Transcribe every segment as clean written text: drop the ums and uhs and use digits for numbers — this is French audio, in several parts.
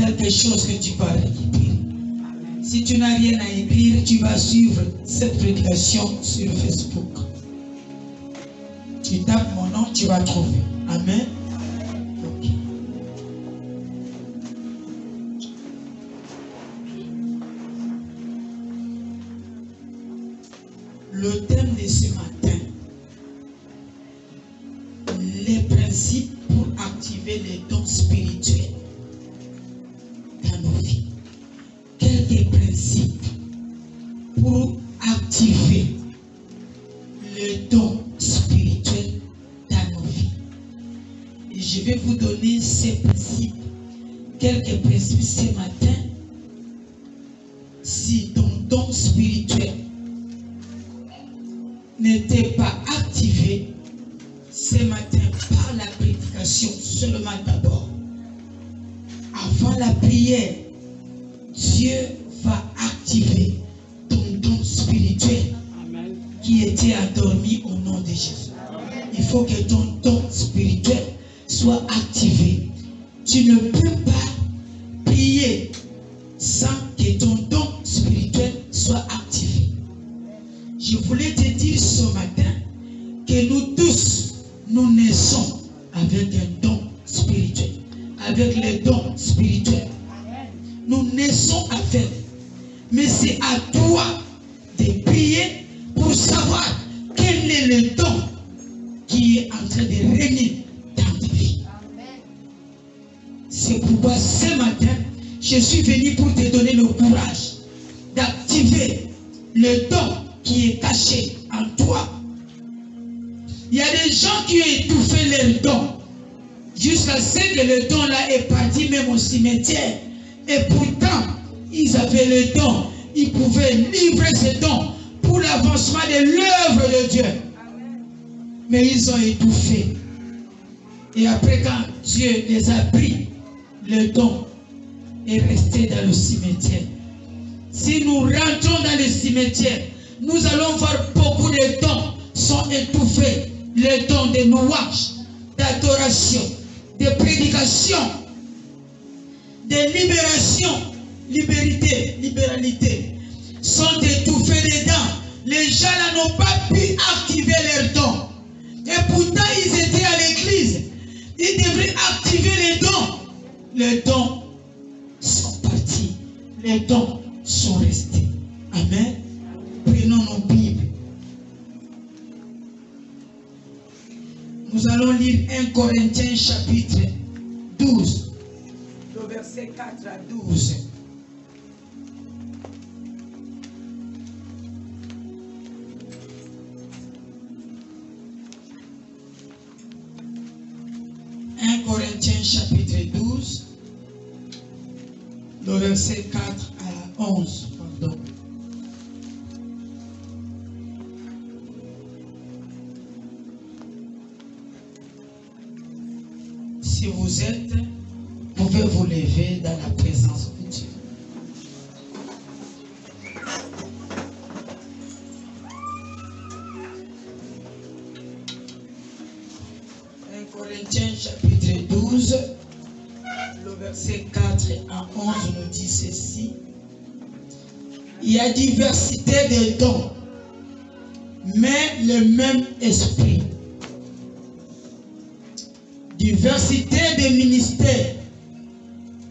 quelque chose que tu vas récupérer. Si tu n'as rien à écrire, tu vas suivre cette prédication sur Facebook. Tu tapes mon nom, tu vas trouver. Amen. Ok. Le thème de ce matin, les principes pour activer les dons spirituels dans nos vies. Quelques principes pour activer les dons spirituels dans nos vies. Et je vais vous donner ces principes, quelques principes ce matin. Si ton don spirituel n'était pas activé ce matin par la prédication seulement d'abord, avant la prière, Dieu va activer ton don spirituel qui était endormi au nom de Jésus. Il faut que ton don spirituel soit activé. Tu ne peux pas prier sans que ton don spirituel soit activé. Je voulais te dire ce matin que nous tous, nous naissons avec un don spirituel, avec les dons spirituels. Nous naissons avec. Mais c'est à toi de prier pour savoir quel est le don qui est en train de régner dans ta vie. C'est pourquoi ce matin, je suis venu pour te donner le courage d'activer le don qui est caché en toi. Il y a des gens qui ont étouffé leurs dons jusqu'à ce que le don là est parti même au cimetière. Et pourtant, ils avaient le don. Ils pouvaient livrer ce don pour l'avancement de l'œuvre de Dieu. Mais ils ont étouffé. Et après, quand Dieu les a pris, le don est resté dans le cimetière. Si nous rentrons dans le cimetière, nous allons voir beaucoup de dons sont étouffés. Les dons de louange, d'adoration, de prédication, de libération, libéralité, sont étouffés dedans. Les gens là n'ont pas pu activer leurs dons. Et pourtant, ils étaient à l'église. Ils devraient activer les dons. Les dons sont partis. Les dons sont restés. Amen. Prenons nos Bibles. Nous allons lire 1 Corinthiens chapitre 12. Le verset 4 à 12. Corinthiens chapitre 12, le verset 4 à 11. Pardon. Si vous êtes, vous pouvez vous lever dans la présence de Dieu. Corinthiens chapitre 12, le verset 4 à 11 nous dit ceci. Il y a diversité de dons, mais le même esprit. Diversité de ministères,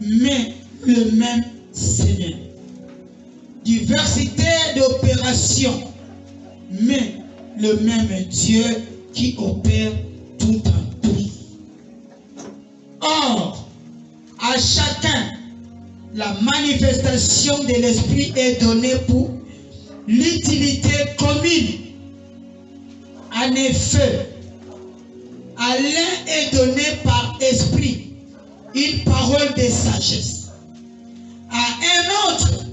mais le même Seigneur. Diversité d'opérations, mais le même Dieu qui opère tout en tous. Or, à chacun, la manifestation de l'Esprit est donnée pour l'utilité commune. En effet, à l'un est donné par esprit une parole de sagesse, à un autre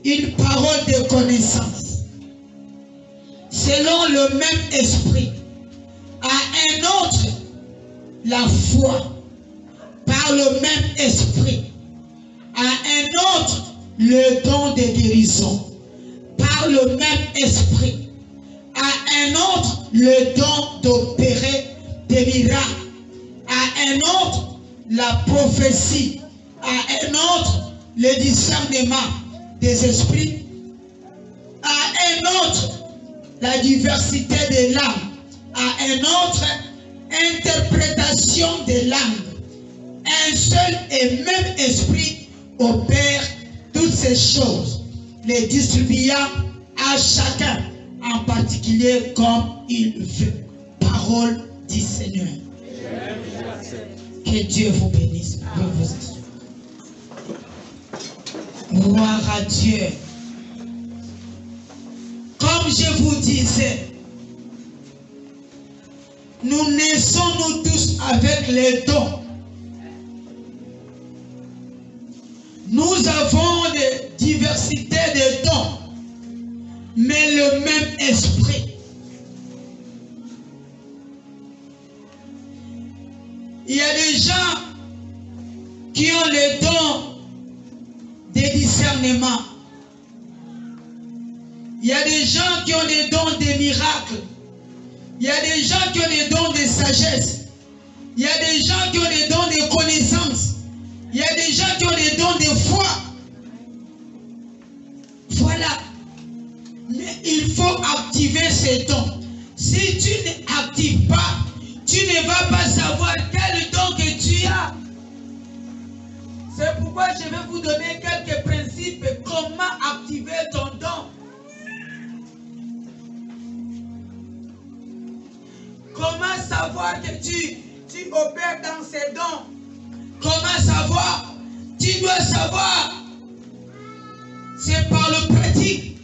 une parole de connaissance, selon le même esprit, à un autre la foi, par le même esprit, à un autre le don de guérison, par le même esprit, à un autre le don d'opérer des miracles, à un autre la prophétie, À un autre, le discernement des esprits. À un autre, la diversité des langues. À un autre, interprétation des langues. Un seul et même esprit opère toutes ces choses, les distribuant à chacun en particulier comme il veut. Parole du Seigneur. Que Dieu vous bénisse. Gloire à Dieu. Comme je vous disais, nous naissons nous tous avec les dons. Nous avons des diversités de dons, mais le même esprit. Il y a des gens qui ont les dons de discernement. Il y a des gens qui ont les dons des miracles. Il y a des gens qui ont les dons de sagesse. Il y a des gens qui ont les dons de connaissance. Il y a des gens qui ont les dons de foi. Voilà. Mais il faut activer ces dons. Si tu n'actives pas, tu ne vas pas savoir quel don que tu as. C'est pourquoi je vais vous donner quelques principes comment activer ton don. Comment savoir que tu opères dans ces dons? Comment savoir? Tu dois savoir. C'est par le pratique.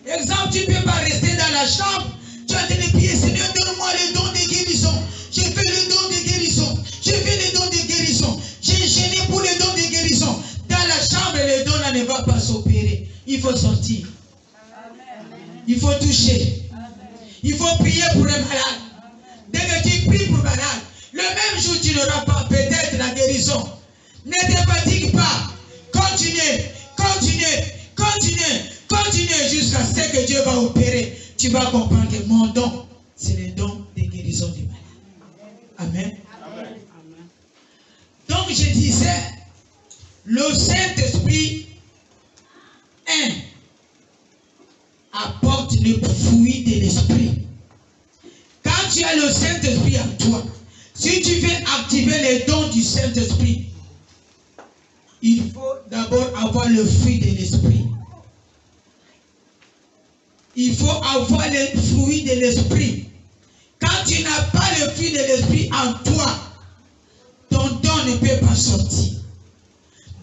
Exemple, tu ne peux pas rester dans la chambre. Tu as dit, prier, Seigneur, donne-moi les dons de guérison. J'ai fait le don de guérison. J'ai fait les dons de guérison. J'ai gêné pour les dons de guérison. Dans la chambre, les dons là ne vont pas s'opérer. Il faut sortir. Il faut toucher. Il faut prier pour les malades. Dès que tu pries pour le malade, le même jour tu n'auras pas peut-être la guérison. Ne te fatigue pas. Continue, continue, continue, continue jusqu'à ce que Dieu va opérer. Tu vas comprendre que mon don, c'est le don de guérison du malade. Amen. Amen. Donc je disais, le Saint-Esprit apporte le fruit de l'Esprit. Quand tu as le Saint-Esprit en toi, si tu veux activer les dons du Saint-Esprit, il faut d'abord avoir le fruit de l'Esprit. Il faut avoir le fruit de l'Esprit. Quand tu n'as pas le fruit de l'Esprit en toi, ton don ne peut pas sortir.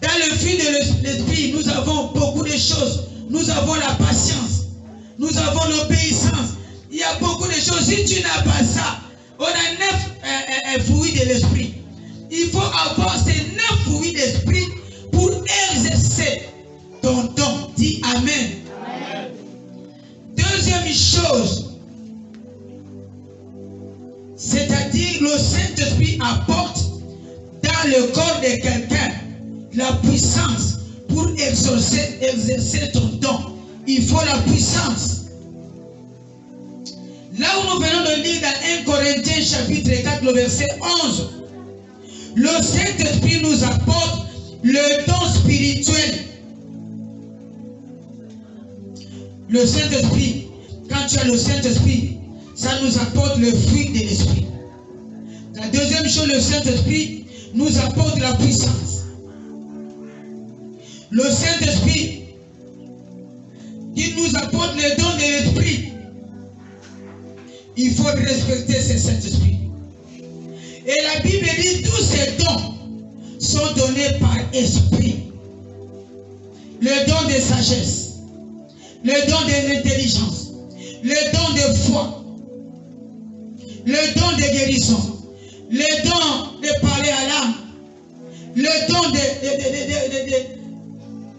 Dans le fruit de l'Esprit, nous avons beaucoup de choses. Nous avons la patience. Nous avons l'obéissance. Il y a beaucoup de choses. Si tu n'as pas ça, on a 9 fruits de l'Esprit. Il faut avoir ces 9 fruits d'Esprit pour exercer ton don. Dis Amen. Amen. Deuxième chose, c'est-à-dire le Saint-Esprit apporte dans le corps de quelqu'un la puissance pour exercer ton don. Il faut la puissance. Là où nous venons de lire dans 1 Corinthiens chapitre 4, le verset 11, le Saint-Esprit nous apporte le don spirituel. Le Saint-Esprit, quand tu as le Saint-Esprit, ça nous apporte le fruit de l'Esprit. La deuxième chose, le Saint-Esprit nous apporte la puissance. Le Saint-Esprit, il nous apporte le don de l'Esprit. Il faut respecter ce Saint-Esprit. Et la Bible dit tous ces dons sont donnés par esprit. Le don de sagesse, le don de l'intelligence, le don de foi, le don de guérison, le don de parler à l'âme, le don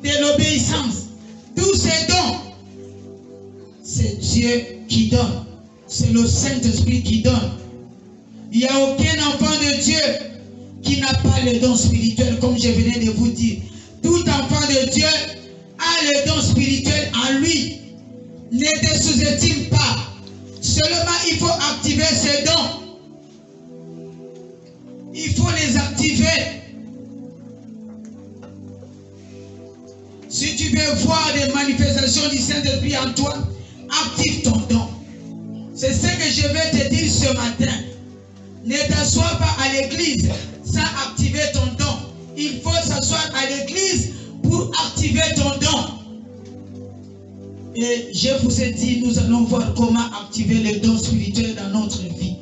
de l'obéissance. Tous ces dons, c'est Dieu qui donne. C'est le Saint-Esprit qui donne. Il n'y a aucun enfant de Dieu qui n'a pas le don spirituel, comme je venais de vous dire. Tout enfant de Dieu a le don spirituel en lui. Ne te sous-estime pas. Seulement, il faut activer ces dons. Il faut les activer. Si tu veux voir des manifestations du Saint-Esprit en toi, active ton don. C'est ce que je vais te dire ce matin. Ne t'assois pas à l'église sans activer ton don. Il faut s'asseoir à l'église pour activer ton don. Et je vous ai dit, nous allons voir comment activer les dons spirituels dans notre vie.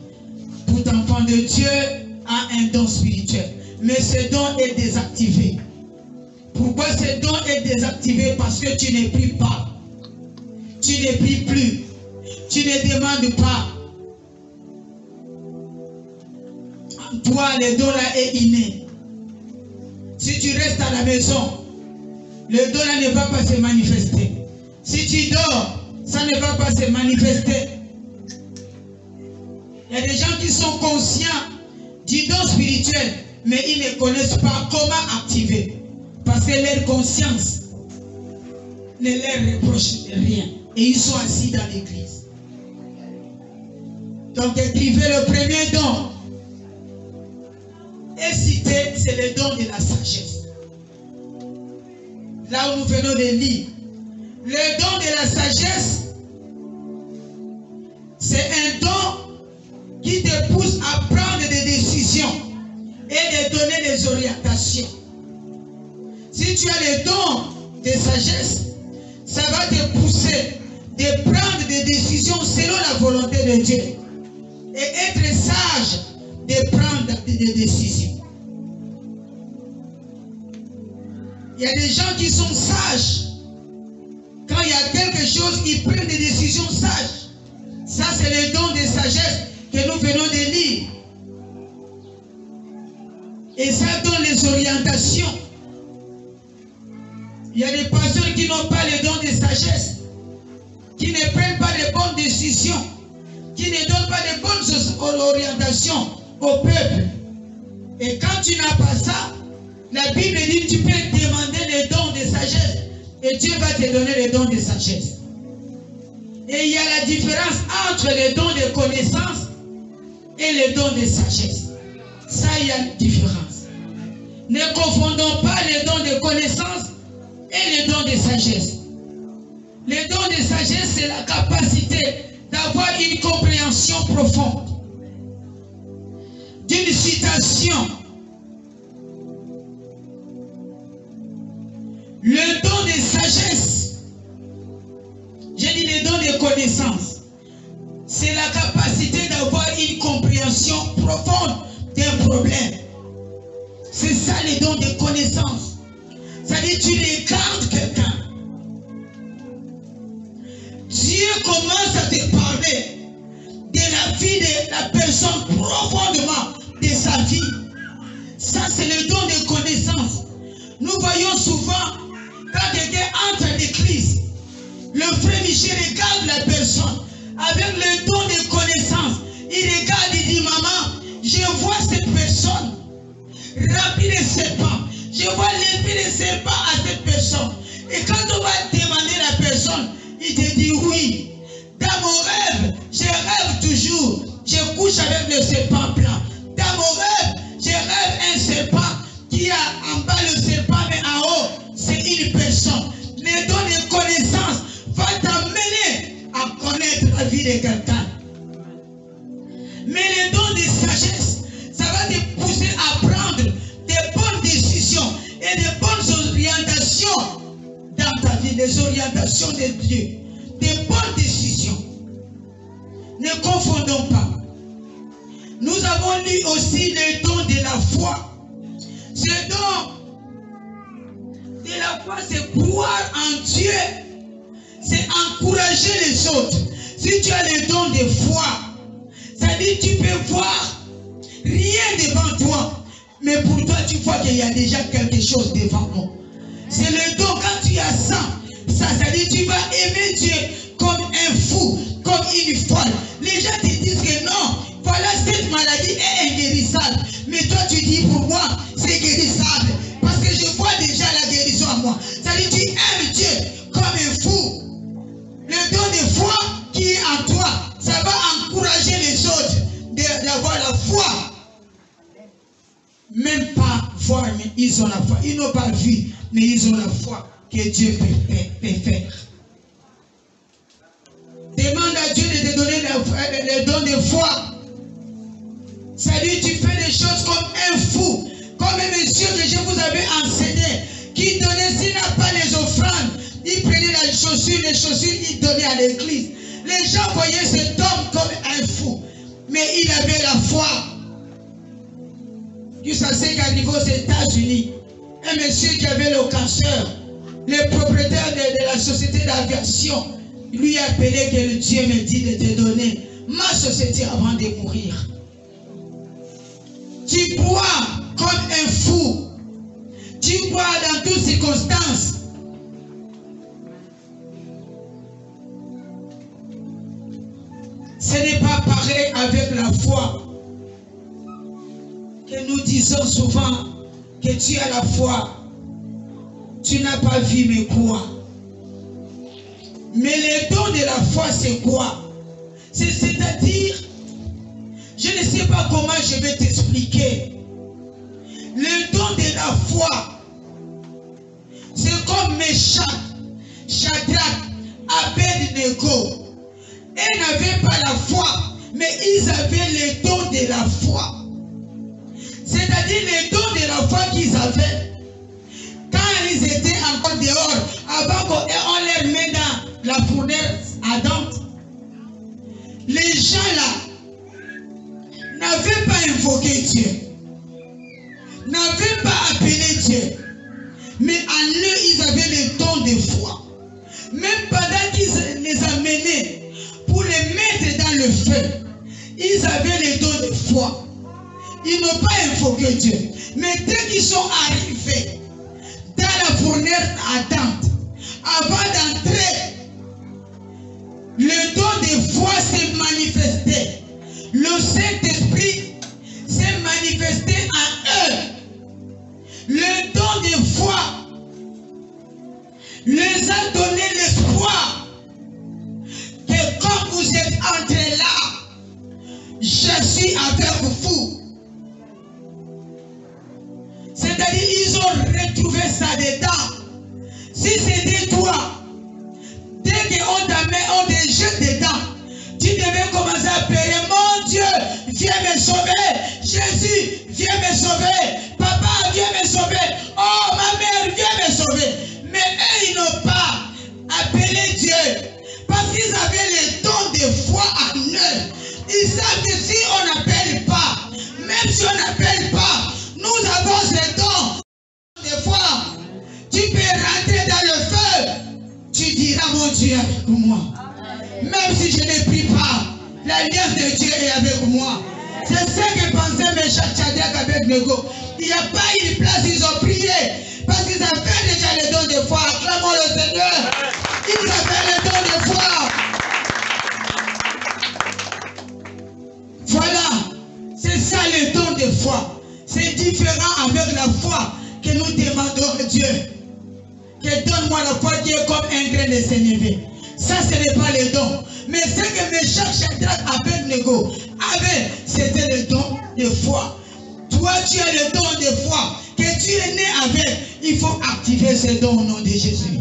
Tout enfant de Dieu a un don spirituel. Mais ce don est désactivé. Pourquoi ce don est désactivé? Parce que tu ne pries pas. Tu ne pries plus. Tu ne demandes pas. En toi, le don là est inné. Si tu restes à la maison, le don là ne va pas se manifester. Si tu dors, ça ne va pas se manifester. Il y a des gens qui sont conscients du don spirituel, mais ils ne connaissent pas comment activer. Parce que leur conscience ne leur reproche rien. Et ils sont assis dans l'église. Donc écrivez le premier don. Et cité, c'est le don de la sagesse. Là où nous venons de lire. Le don de la sagesse, c'est un don qui te pousse à prendre des décisions et de donner des orientations. Si tu as le don de sagesse, ça va te pousser de prendre des décisions selon la volonté de Dieu. Et être sage de prendre des décisions. Il y a des gens qui sont sages. Quand il y a quelque chose, ils prennent des décisions sages. Ça, c'est le don de sagesse que nous venons de lire. Et ça donne les orientations. Il y a des pasteurs qui n'ont pas le don de sagesse, qui ne prennent pas de bonnes décisions, qui ne donnent pas de bonnes orientations au peuple. Et quand tu n'as pas ça, la Bible dit que tu peux demander le don de sagesse et Dieu va te donner le don de sagesse. Et il y a la différence entre le don de connaissance et le don de sagesse. Ça, il y a une différence. Ne confondons pas le don de connaissance et le don de sagesse. Le don de sagesse, c'est la capacité d'avoir une compréhension profonde d'une citation. Le don de sagesse, j'ai dit le don de connaissance, c'est la capacité d'avoir une compréhension profonde d'un problème. C'est ça le don de connaissance. C'est-à-dire tu regardes quelqu'un. Dieu commence à te parler de la vie de la personne profondément de sa vie. Ça c'est le don de connaissance. Nous voyons souvent quand quelqu'un entre à l'église, le frère Michel regarde la personne avec le don de connaissance. Il regarde et dit, maman, je vois cette personne remplie de serpents. Je vois l'esprit de serpent à cette personne. Et quand on va demander à la personne, il te dit oui. Dans mon rêve, je rêve toujours. Je couche avec le serpent blanc. Dans mon rêve, je rêve un serpent qui a en bas le serpent, mais en haut, c'est une personne. Le don de connaissance va t'amener à connaître la vie de quelqu'un. Mais le don de sagesse, ça va te pousser à prendre des bonnes décisions et des bonnes orientations dans ta vie, des orientations de Dieu, des bonnes décisions. Ne confondons pas. Nous avons lu aussi le don de la foi. Ce don de la foi, c'est croire en Dieu. C'est encourager les autres. Si tu as le don de foi, ça dit que tu peux voir rien devant toi. Mais pour toi, tu vois qu'il y a déjà quelque chose devant nous. C'est le don. Quand tu as ça dit que tu vas aimer Dieu comme un fou, comme une folle. Les gens te disent que non, voilà, cette maladie est inguérissable. Mais toi, tu dis pour moi, c'est guérissable. Parce que je vois déjà la guérison à moi. Ça dit que tu aimes Dieu comme un fou. Le don de foi qui est en toi, ça va encourager les autres d'avoir la foi. Même pas voir, mais ils ont la foi. Ils n'ont pas vu, mais ils ont la foi. que Dieu peut faire. Demande à Dieu de te donner le don de foi. C'est-à-dire, tu fais des choses comme un fou. Comme un monsieur que je vous avais enseigné, qui donnait, s'il n'a pas les offrandes, il prenait les chaussures, il donnait à l'église. Les gens voyaient cet homme comme un fou. Mais il avait la foi. Jusqu'à ce qu'arrive aux États-Unis, un monsieur qui avait le cancer, le propriétaire de la société d'aviation, lui a appelé que le Dieu me dit de te donner ma société avant de mourir. Tu bois comme un fou. Tu bois dans toutes circonstances. Ce n'est pas pareil avec la foi. Que nous disons souvent que tu as la foi. Tu n'as pas vu mais quoi? Mais le don de la foi, c'est quoi? C'est-à-dire, je ne sais pas comment je vais t'expliquer. Le don de la foi, c'est comme Meshach, Shadrach, Abednego. Ils n'avaient pas la foi, mais ils avaient le don de la foi. C'est-à-dire le don de la foi qu'ils avaient. Quand ils étaient encore dehors, avant qu'on les met dans la fournaise ardente, les gens là n'avaient pas invoqué Dieu, n'avaient pas appelé Dieu, mais en eux ils avaient le don de foi. Même pendant qu'ils les amenaient pour les mettre dans le feu, ils avaient le don de foi. Ils n'ont pas invoqué Dieu. Mais dès qu'ils sont arrivés dans la fournaise ardente, avant d'entrer, le don de foi s'est manifesté. Le Saint-Esprit s'est manifesté en eux. Le don de foi les a donné l'espoir que quand vous êtes entrés là, je suis avec vous. C'est-à-dire, ils ont retrouvé ça dedans. Si c'était toi, dès qu'on t'amène, on te jette dedans, tu devais commencer à appeler, mon Dieu, viens me sauver. Jésus, viens me sauver. Papa, viens me sauver. Oh, ma mère, viens me sauver. Mais eux, ils n'ont pas appelé Dieu. Parce qu'ils avaient le don de foi en eux. Ils savent que si on n'appelle pas, même si on n'appelle pas, nous avons ce don de foi. Tu peux rentrer dans le feu. Tu diras, mon Dieu est avec moi. Même si je ne prie pas, l'alliance de Dieu est avec moi. C'est ce que pensait Meshach, Shadrach, Abednego. Il n'y a pas eu de place, ils ont prié. Parce qu'ils avaient déjà le don de foi. Acclamons le Seigneur. Ils avaient le don de foi. Voilà. C'est ça le don de foi. C'est différent avec la foi que nous demandons à Dieu. Que donne-moi la foi qui est comme un grain de sénévé. Ça, ce n'est pas le don. Mais ce que Meshach, Shadrach, Abednego avaient, c'était le don de foi. Toi, tu as le don de foi que tu es né avec. Il faut activer ce don au nom de Jésus.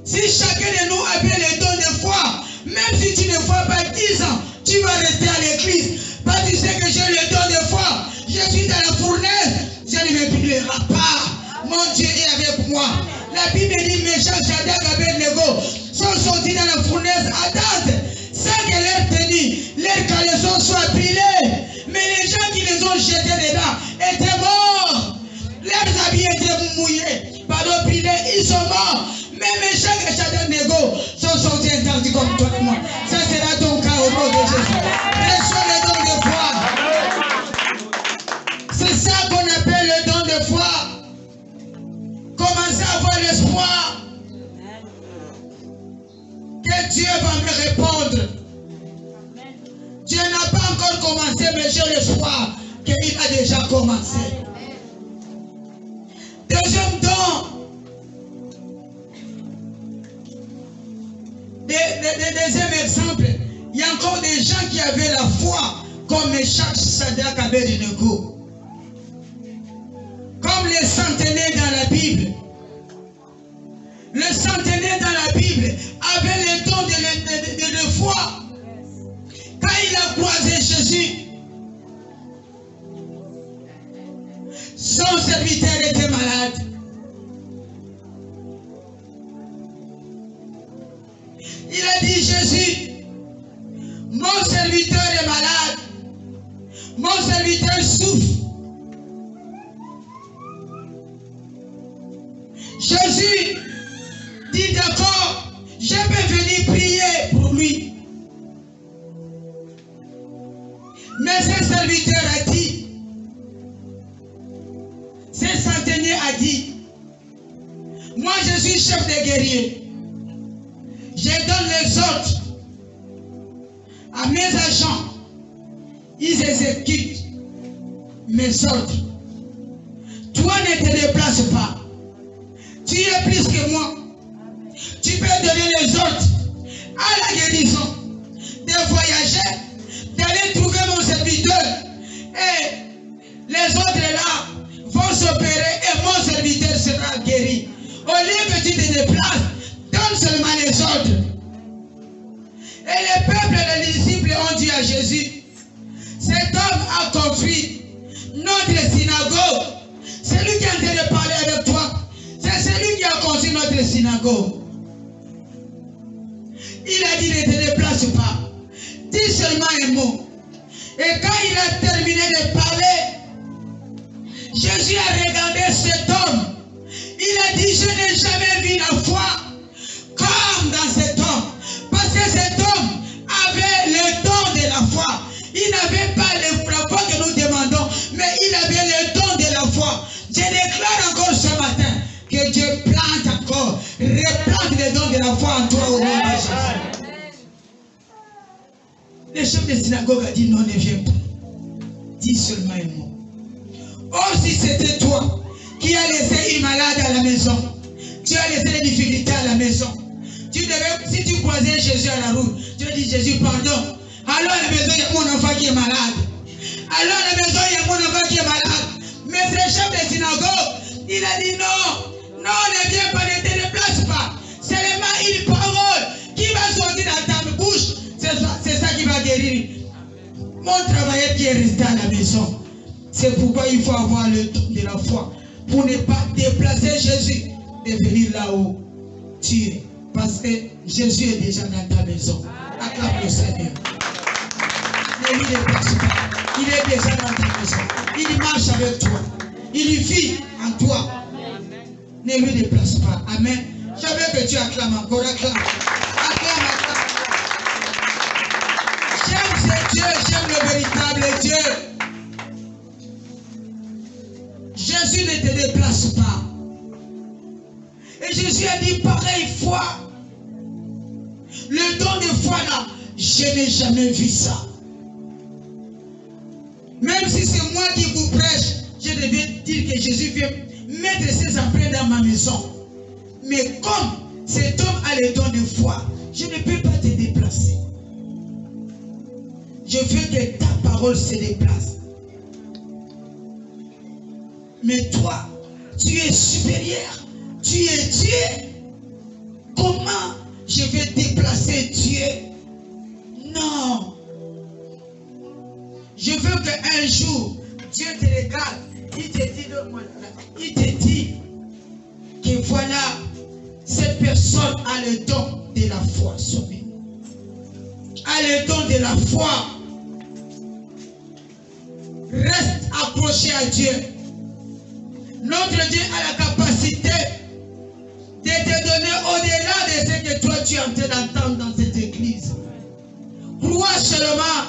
Si chacun de nous avait le don de foi, même si tu ne vois pas 10 ans, tu vas rester à l'église. Parce que tu sais que j'ai le don de foi. Je suis dans la fournaise. Je ne me brûlerai pas. Mon Dieu est avec moi. La Bible dit, Meshach, Shadrach, Abednego sont sortis dans la fournaise ardente sans que leur tenue, leurs caleçons soient brûlés. Mais les gens qui les ont jetés dedans étaient morts. Leurs habits étaient mouillés. Pardon, brûlés, ils sont morts. Mais Meshach et Abednego sont sortis interdits comme toi et moi. Ça sera ton cas au nom de Jésus. Reçois le don de foi. C'est ça qu'on appelle le don de foi. Commencez à avoir l'espoir que Dieu va me répondre. Dieu n'a pas encore commencé, mais j'ai l'espoir qu'il a déjà commencé. Deuxième don, deuxième exemple, il y a encore des gens qui avaient la foi, comme Meshach, Shadrach, Abednego. Comme les centenaires dans la Bible. centenaire dans la Bible avait le don de foi. Quand il a croisé Jésus, son serviteur était malade. Il a dit, Jésus, mon serviteur est malade. Mon serviteur souffre. Jésus dit, d'accord, je peux venir prier pour lui. Mais ce serviteur a dit, ce centenaire a dit, moi je suis chef de guerrier. Je donne les ordres à mes agents. Ils exécutent mes ordres. Toi ne te déplaces pas. Tu es plus que moi. Tu peux donner les ordres à la guérison, de voyager, d'aller trouver mon serviteur. Et les autres là vont s'opérer et mon serviteur sera guéri. Au lieu que tu te déplaces, donne seulement les ordres. Et le peuple et les disciples ont dit à Jésus, cet homme a construit notre synagogue. C'est lui qui est en train de parler avec toi. C'est celui qui a construit notre synagogue. Il a dit ne te déplace pas. Dis seulement un mot. Et quand il a terminé de parler, Jésus a regardé cet homme. Il a dit, je n'ai jamais vu la foi comme dans cet homme. Parce que cet homme avait le don de la foi. Il n'avait pas la foi que nous demandons, mais il avait le don de la foi. Je déclare encore ce matin que Dieu plante encore, replante le don de la foi en toi au nom de Jésus. Le chef de synagogue a dit non, ne viens pas. Dis seulement un mot. Or, si c'était toi qui as laissé une malade à la maison, tu as laissé les difficultés à la maison. Si tu croisais Jésus à la route, tu as dit Jésus, pardon. Alors à la maison, il y a mon enfant qui est malade. Alors à la maison, il y a mon enfant qui est malade. Mais le chef de synagogue, il a dit non, non, ne viens pas, ne te déplace pas. Seulement une parole qui va sortir dans ta bouche, c'est ça qui va guérir. Mon travailleur qui est resté à la maison, c'est pourquoi il faut avoir le don de la foi. Pour ne pas déplacer Jésus, de venir là où tu es. Parce que Jésus est déjà dans ta maison. Acclame le Seigneur. Ne lui déplace pas. Il est déjà dans ta maison. Il marche avec toi. Il vit en toi. Ne lui déplace pas. Amen. Je veux que tu acclames encore. Acclame. Acclame, acclame. J'aime ce Dieu. J'aime le véritable Dieu. Jésus ne te déplace pas. Et Jésus a dit pareille foi. Le don de foi là, je n'ai jamais vu ça. Même si c'est moi qui vous prêche, je devais dire que Jésus vient mettre ses empreintes dans ma maison. Mais comme cet homme a le don de foi, je ne peux pas te déplacer. Je veux que ta parole se déplace. Mais toi, tu es supérieur. Tu es Dieu. Comment je vais déplacer Dieu? Non. Je veux qu'un jour, Dieu te regarde. Il te dit que voilà, cette personne a le don de la foi sauvée. A le don de la foi. Reste accroché à Dieu. Notre Dieu a la capacité de te donner au-delà de ce que toi tu es en train d'entendre dans cette église. Crois seulement.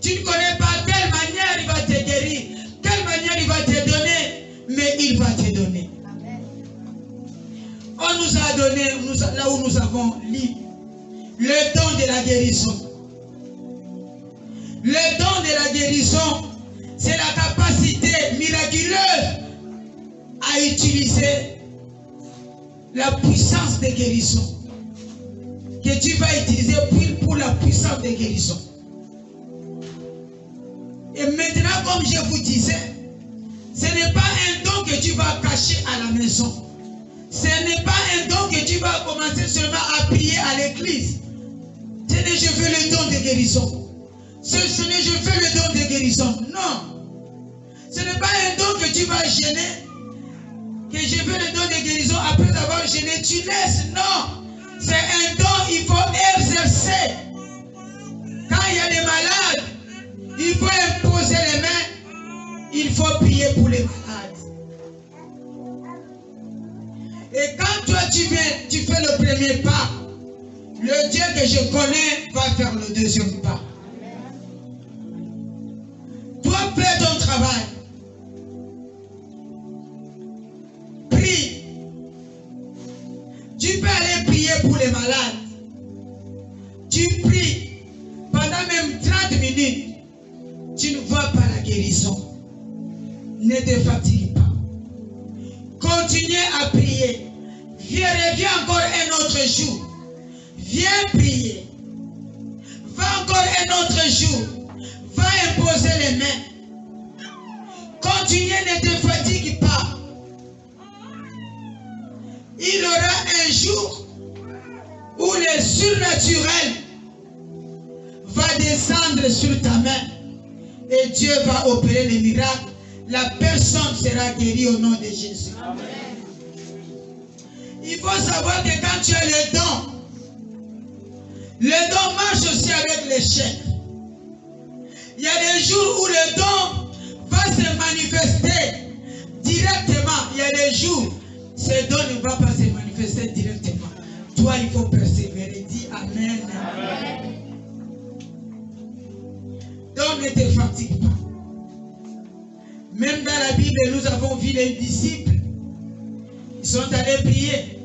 Tu ne connais pas quelle manière il va te guérir, quelle manière il va te donner, mais il va te donner. On nous a donné, là où nous avons lu, le don de la guérison. Le don de la guérison, c'est la capacité miraculeuse à utiliser la puissance de guérison que tu vas utiliser pour la puissance de guérison. Et maintenant, comme je vous disais, ce n'est pas un don que tu vas cacher à la maison. Ce n'est pas un don que tu vas commencer seulement à prier à l'église. Tenez, je veux le don de guérison. Ce n'est je fais le don de guérison. Non. Ce n'est pas un don que tu vas gêner. Que je veux le don de guérison après avoir gêné, tu laisses. Non. C'est un don, il faut exercer. Quand il y a des malades, il faut imposer les mains. Il faut prier pour les malades. Et quand toi tu viens, tu fais le premier pas, le Dieu que je connais va faire le deuxième pas. Toi, fais ton travail. Prie. Tu peux aller prier pour les malades. Tu pries pendant même 30 minutes. Tu ne vois pas la guérison. Ne te fatigue pas. Continuez à prier. Reviens encore un autre jour. Viens prier. Va encore un autre jour. Va imposer les mains. Continuez, ne te fatigue pas. Il y aura un jour où le surnaturel va descendre sur ta main et Dieu va opérer les miracles. La personne sera guérie au nom de Jésus. Amen. Il faut savoir que quand tu as le don marche aussi avec l'échec. Il y a des jours où le don va se manifester directement. Il y a des jours, ce don ne va pas se manifester directement. Toi, il faut persévérer. Dis Amen. Amen. Donc, ne te fatigue pas. Même dans la Bible, nous avons vu les disciples. Ils sont allés prier.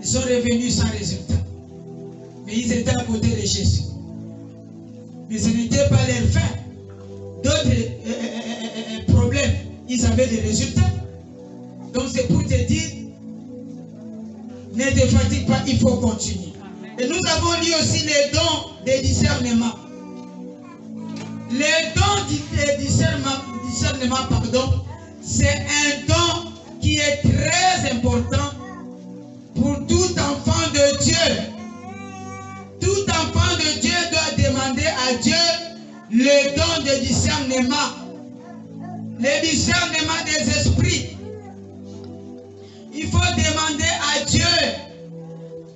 Ils sont revenus sans résultat. Mais ils étaient à côté de Jésus. Mais ce n'était pas leur fin. D'autres problèmes, ils avaient des résultats. Donc c'est pour te dire, ne te fatigue pas, il faut continuer. Et nous avons lu aussi les dons de discernement. Les dons de discernement, c'est un don qui est très important pour tout enfant de Dieu. Tout enfant de Dieu doit demander à Dieu le don de discernement. Le discernement des esprits. Il faut demander à Dieu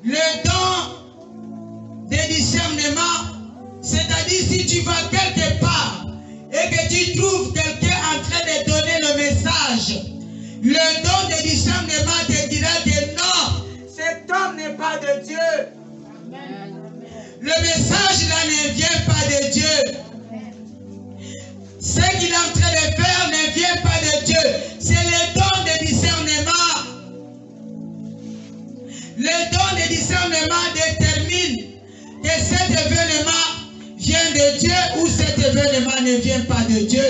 le don de discernement. C'est-à-dire si tu vas quelque part et que tu trouves quelqu'un en train de donner le message, le don de discernement te dira que non, cet homme n'est pas de Dieu. Amen. Le message là ne vient pas de Dieu. Ce qu'il est en train de faire ne vient pas de Dieu. C'est le don de discernement. Le don de discernement détermine que cet événement vient de Dieu ou cet événement ne vient pas de Dieu.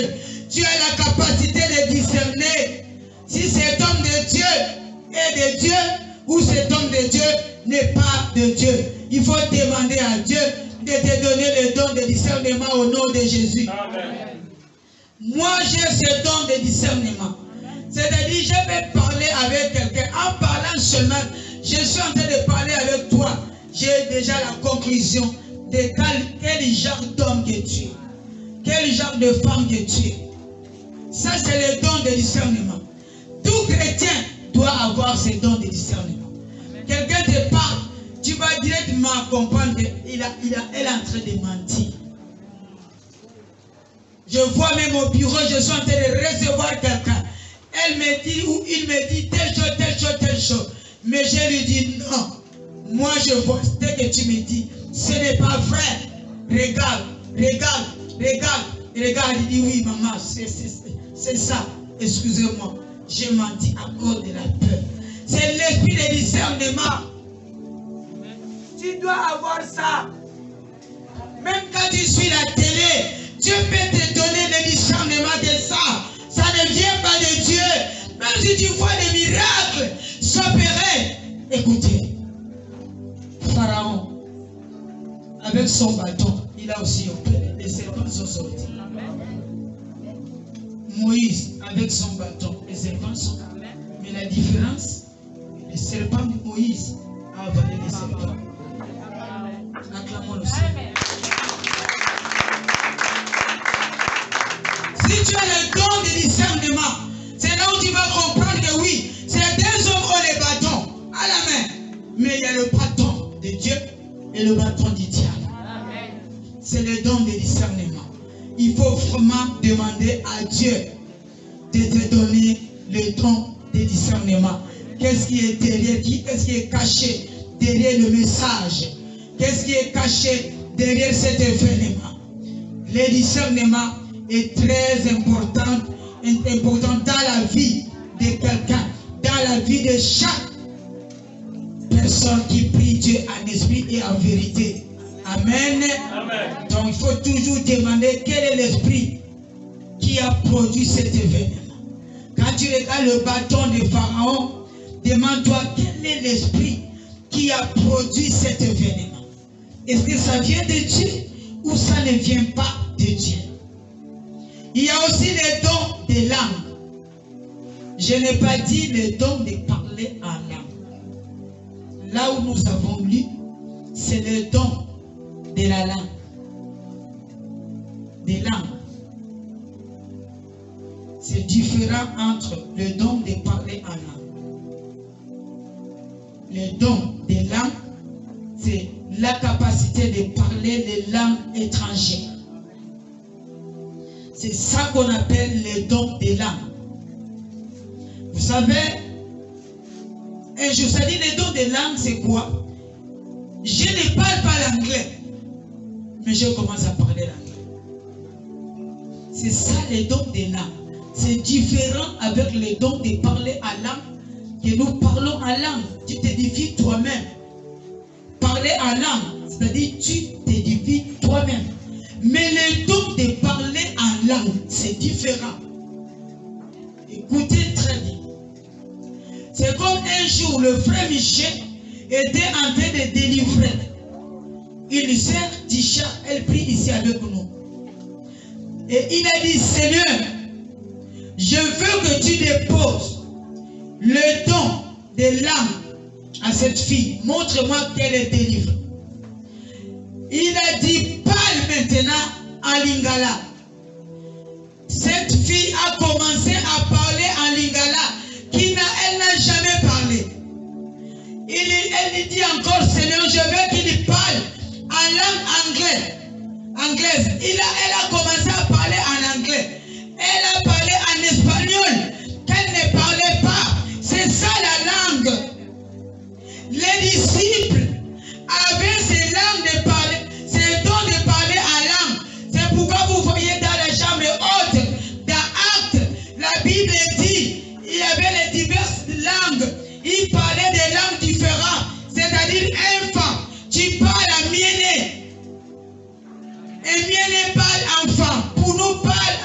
Tu as la capacité de discerner si cet homme de Dieu est de Dieu ou cet homme de Dieu n'est pas de Dieu. Il faut demander à Dieu de te donner le don de discernement au nom de Jésus. Amen. Moi, j'ai ce don de discernement. C'est-à-dire, je vais parler avec quelqu'un. En parlant seulement, je suis en train de parler avec toi. J'ai déjà la conclusion de quel genre d'homme que tu es. Quel genre de femme que tu es. Ça, c'est le don de discernement. Tout chrétien doit avoir ce don de discernement. Quelqu'un te parle, tu vas directement comprendre qu'elle est en train de mentir. Je vois même au bureau, je suis en train de recevoir quelqu'un. Elle me dit ou il me dit telle chose, telle chose, telle chose. Mais je lui dis non. Moi je vois ce que tu me dis. Ce n'est pas vrai. Regarde, regarde, regarde. Regarde, il dit oui maman, c'est ça. Excusez-moi, j'ai menti à cause de la peur. C'est l'esprit de discernement. Tu dois avoir ça. Même quand tu suis la télé, Dieu peut te donner le discernement de ça. Ça ne vient pas de Dieu. Même si tu vois des miracles s'opérer. Écoutez, Pharaon, avec son bâton, il a aussi opéré. Les serpents sont sortis. Moïse, avec son bâton, les serpents sont sortis. Mais Mais la différence, le serpent de Moïse a avalé les serpents. Acclamons le Seigneur. Si tu as le don de discernement, c'est là où tu vas comprendre que oui, certains hommes ont les bâtons à la main, mais il y a le bâton de Dieu et le bâton du diable. C'est le don de discernement. Il faut vraiment demander à Dieu de te donner le don de discernement. Qu'est-ce qui est derrière, qu'est-ce qui est caché derrière le message? Qu'est-ce qui est caché derrière cet événement? Le discernement est très important dans la vie de quelqu'un, dans la vie de chaque personne qui prie Dieu en esprit et en vérité. Amen. Amen. Donc il faut toujours demander quel est l'esprit qui a produit cet événement. Quand tu regardes le bâton de Pharaon, demande-toi quel est l'esprit qui a produit cet événement. Est-ce que ça vient de Dieu ou ça ne vient pas de Dieu? Il y a aussi les dons de langue. Je n'ai pas dit le don de parler en langue. Là où nous avons lu, c'est le don de la langue. Des langues. C'est différent entre le don de parler en langue. Le don des langues, c'est la capacité de parler les langues étrangères. C'est ça qu'on appelle le don des langues. Vous savez, et je vous ai dit, le don des langues, c'est quoi? Je ne parle pas l'anglais, mais je commence à parler l'anglais. C'est ça le don des langues. C'est différent avec le don de parler en langue, que nous parlons en langue. Tu t'édifies toi-même. Parler en langue, c'est-à-dire tu t'édifies toi-même. Mais le don de parler en langue, c'est différent. Écoutez très bien. C'est comme un jour, le frère Michel était en train de délivrer une sœur Tisha, elle prie ici avec nous. Et il a dit, Seigneur, je veux que tu déposes le don de langue à cette fille. Montre-moi qu'elle est délivrée. Il a dit, parle maintenant en lingala. Cette fille a commencé à parler en lingala, elle n'a jamais parlé. Elle dit encore, Seigneur, je veux qu'il parle en langue anglaise. Elle a commencé à parler en anglais. Elle a parlé en espagnol qu'elle ne parlait pas. C'est ça la langue. Les disciples avaient ces langues de parler, ces dons de parler en langue. C'est pourquoi vous voyez dans la chambre haute, dans Actes, la Bible dit, il y avait les diverses langues. Il parlait des langues différentes. C'est-à-dire, enfant, tu parles à Miéné. Et Miéné parle enfant. Pour nous parle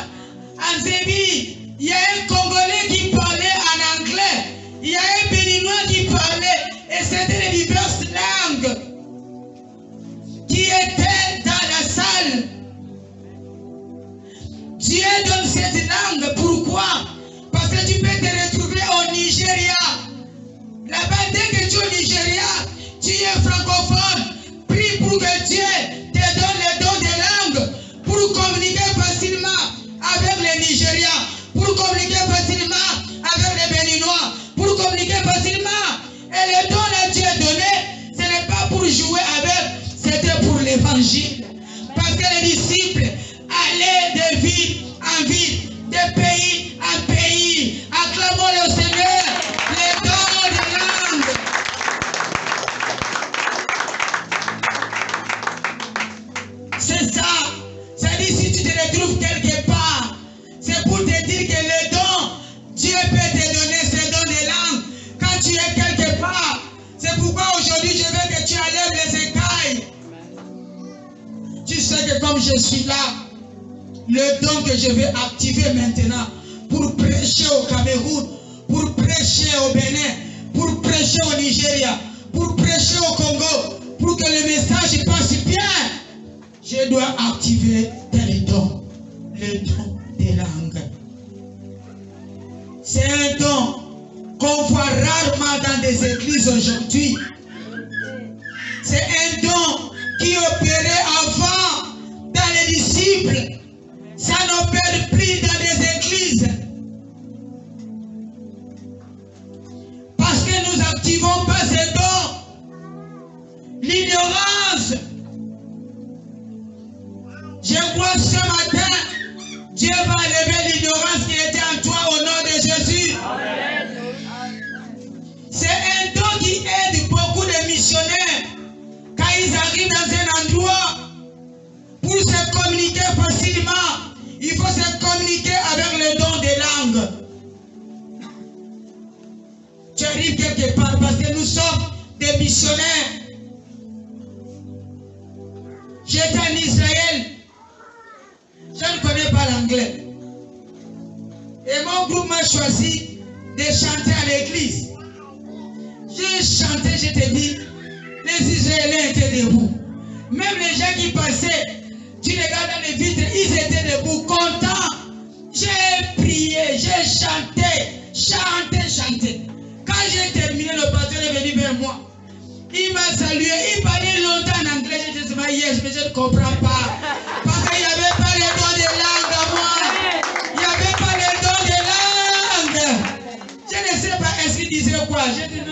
en Zébi. Il y a un Congolais qui parlait en anglais. Il y a un Béninois qui parlait. Et c'était les diverses langues qui étaient dans la salle. Dieu donne cette langue. Pourquoi? Parce que tu peux te retrouver au Nigeria. Là-bas, dès que tu es au Nigeria, tu es francophone. Prie pour que Dieu te donne le don de langue pour communiquer facilement avec les Nigériens, pour communiquer facilement avec les Béninois, pour communiquer facilement. Et le don que Dieu a donné, ce n'est pas pour jouer avec, c'était pour l'évangile. Parce que les disciples allaient de ville en ville, de pays en pays. Acclamons le Seigneur, les dons de langue. C'est ça. Ça dit, si tu te retrouves quelque part, c'est pour te dire que le don, Dieu peut te donner ce don de langue quand tu es quelque part. C'est pourquoi aujourd'hui je veux que tu enlèves les écailles. Tu sais que comme je suis là, le don que je vais activer maintenant pour prêcher au Cameroun, pour prêcher au Bénin, pour prêcher au Nigeria, pour prêcher au Congo, pour que le message passe bien, je dois activer tel don, le don des langues. C'est un don qu'on aujourd'hui. C'est un don qui opérait avant dans les disciples. Ça n'opère plus dans les églises. Parce que nous n'activons pas ces dons. L'ignorance. Je crois ce matin, Dieu va lever l'ignorance qui était en toi au nom de Jésus. C'est un don qui aide beaucoup de missionnaires quand ils arrivent dans un endroit pour se communiquer facilement. Il faut se communiquer avec le don des langues. Tu arrives quelque part parce que nous sommes des missionnaires. J'étais en Israël. Je ne connais pas l'anglais. Et mon groupe m'a choisi de chanter à l'église. J'ai chanté, je te dis, les Israéliens étaient debout. Même les gens qui passaient, tu regardes dans les vitres, ils étaient debout, contents. J'ai prié, j'ai chanté. Quand j'ai terminé, le pasteur est venu vers moi. Il m'a salué, il parlait longtemps en anglais. Je disais, yes, mais je ne comprends pas. Parce qu'il n'y avait pas les dons de langue à moi. Il n'y avait pas les dons de langue. Je ne sais pas, est-ce qu'il disait quoi? Je dis, non,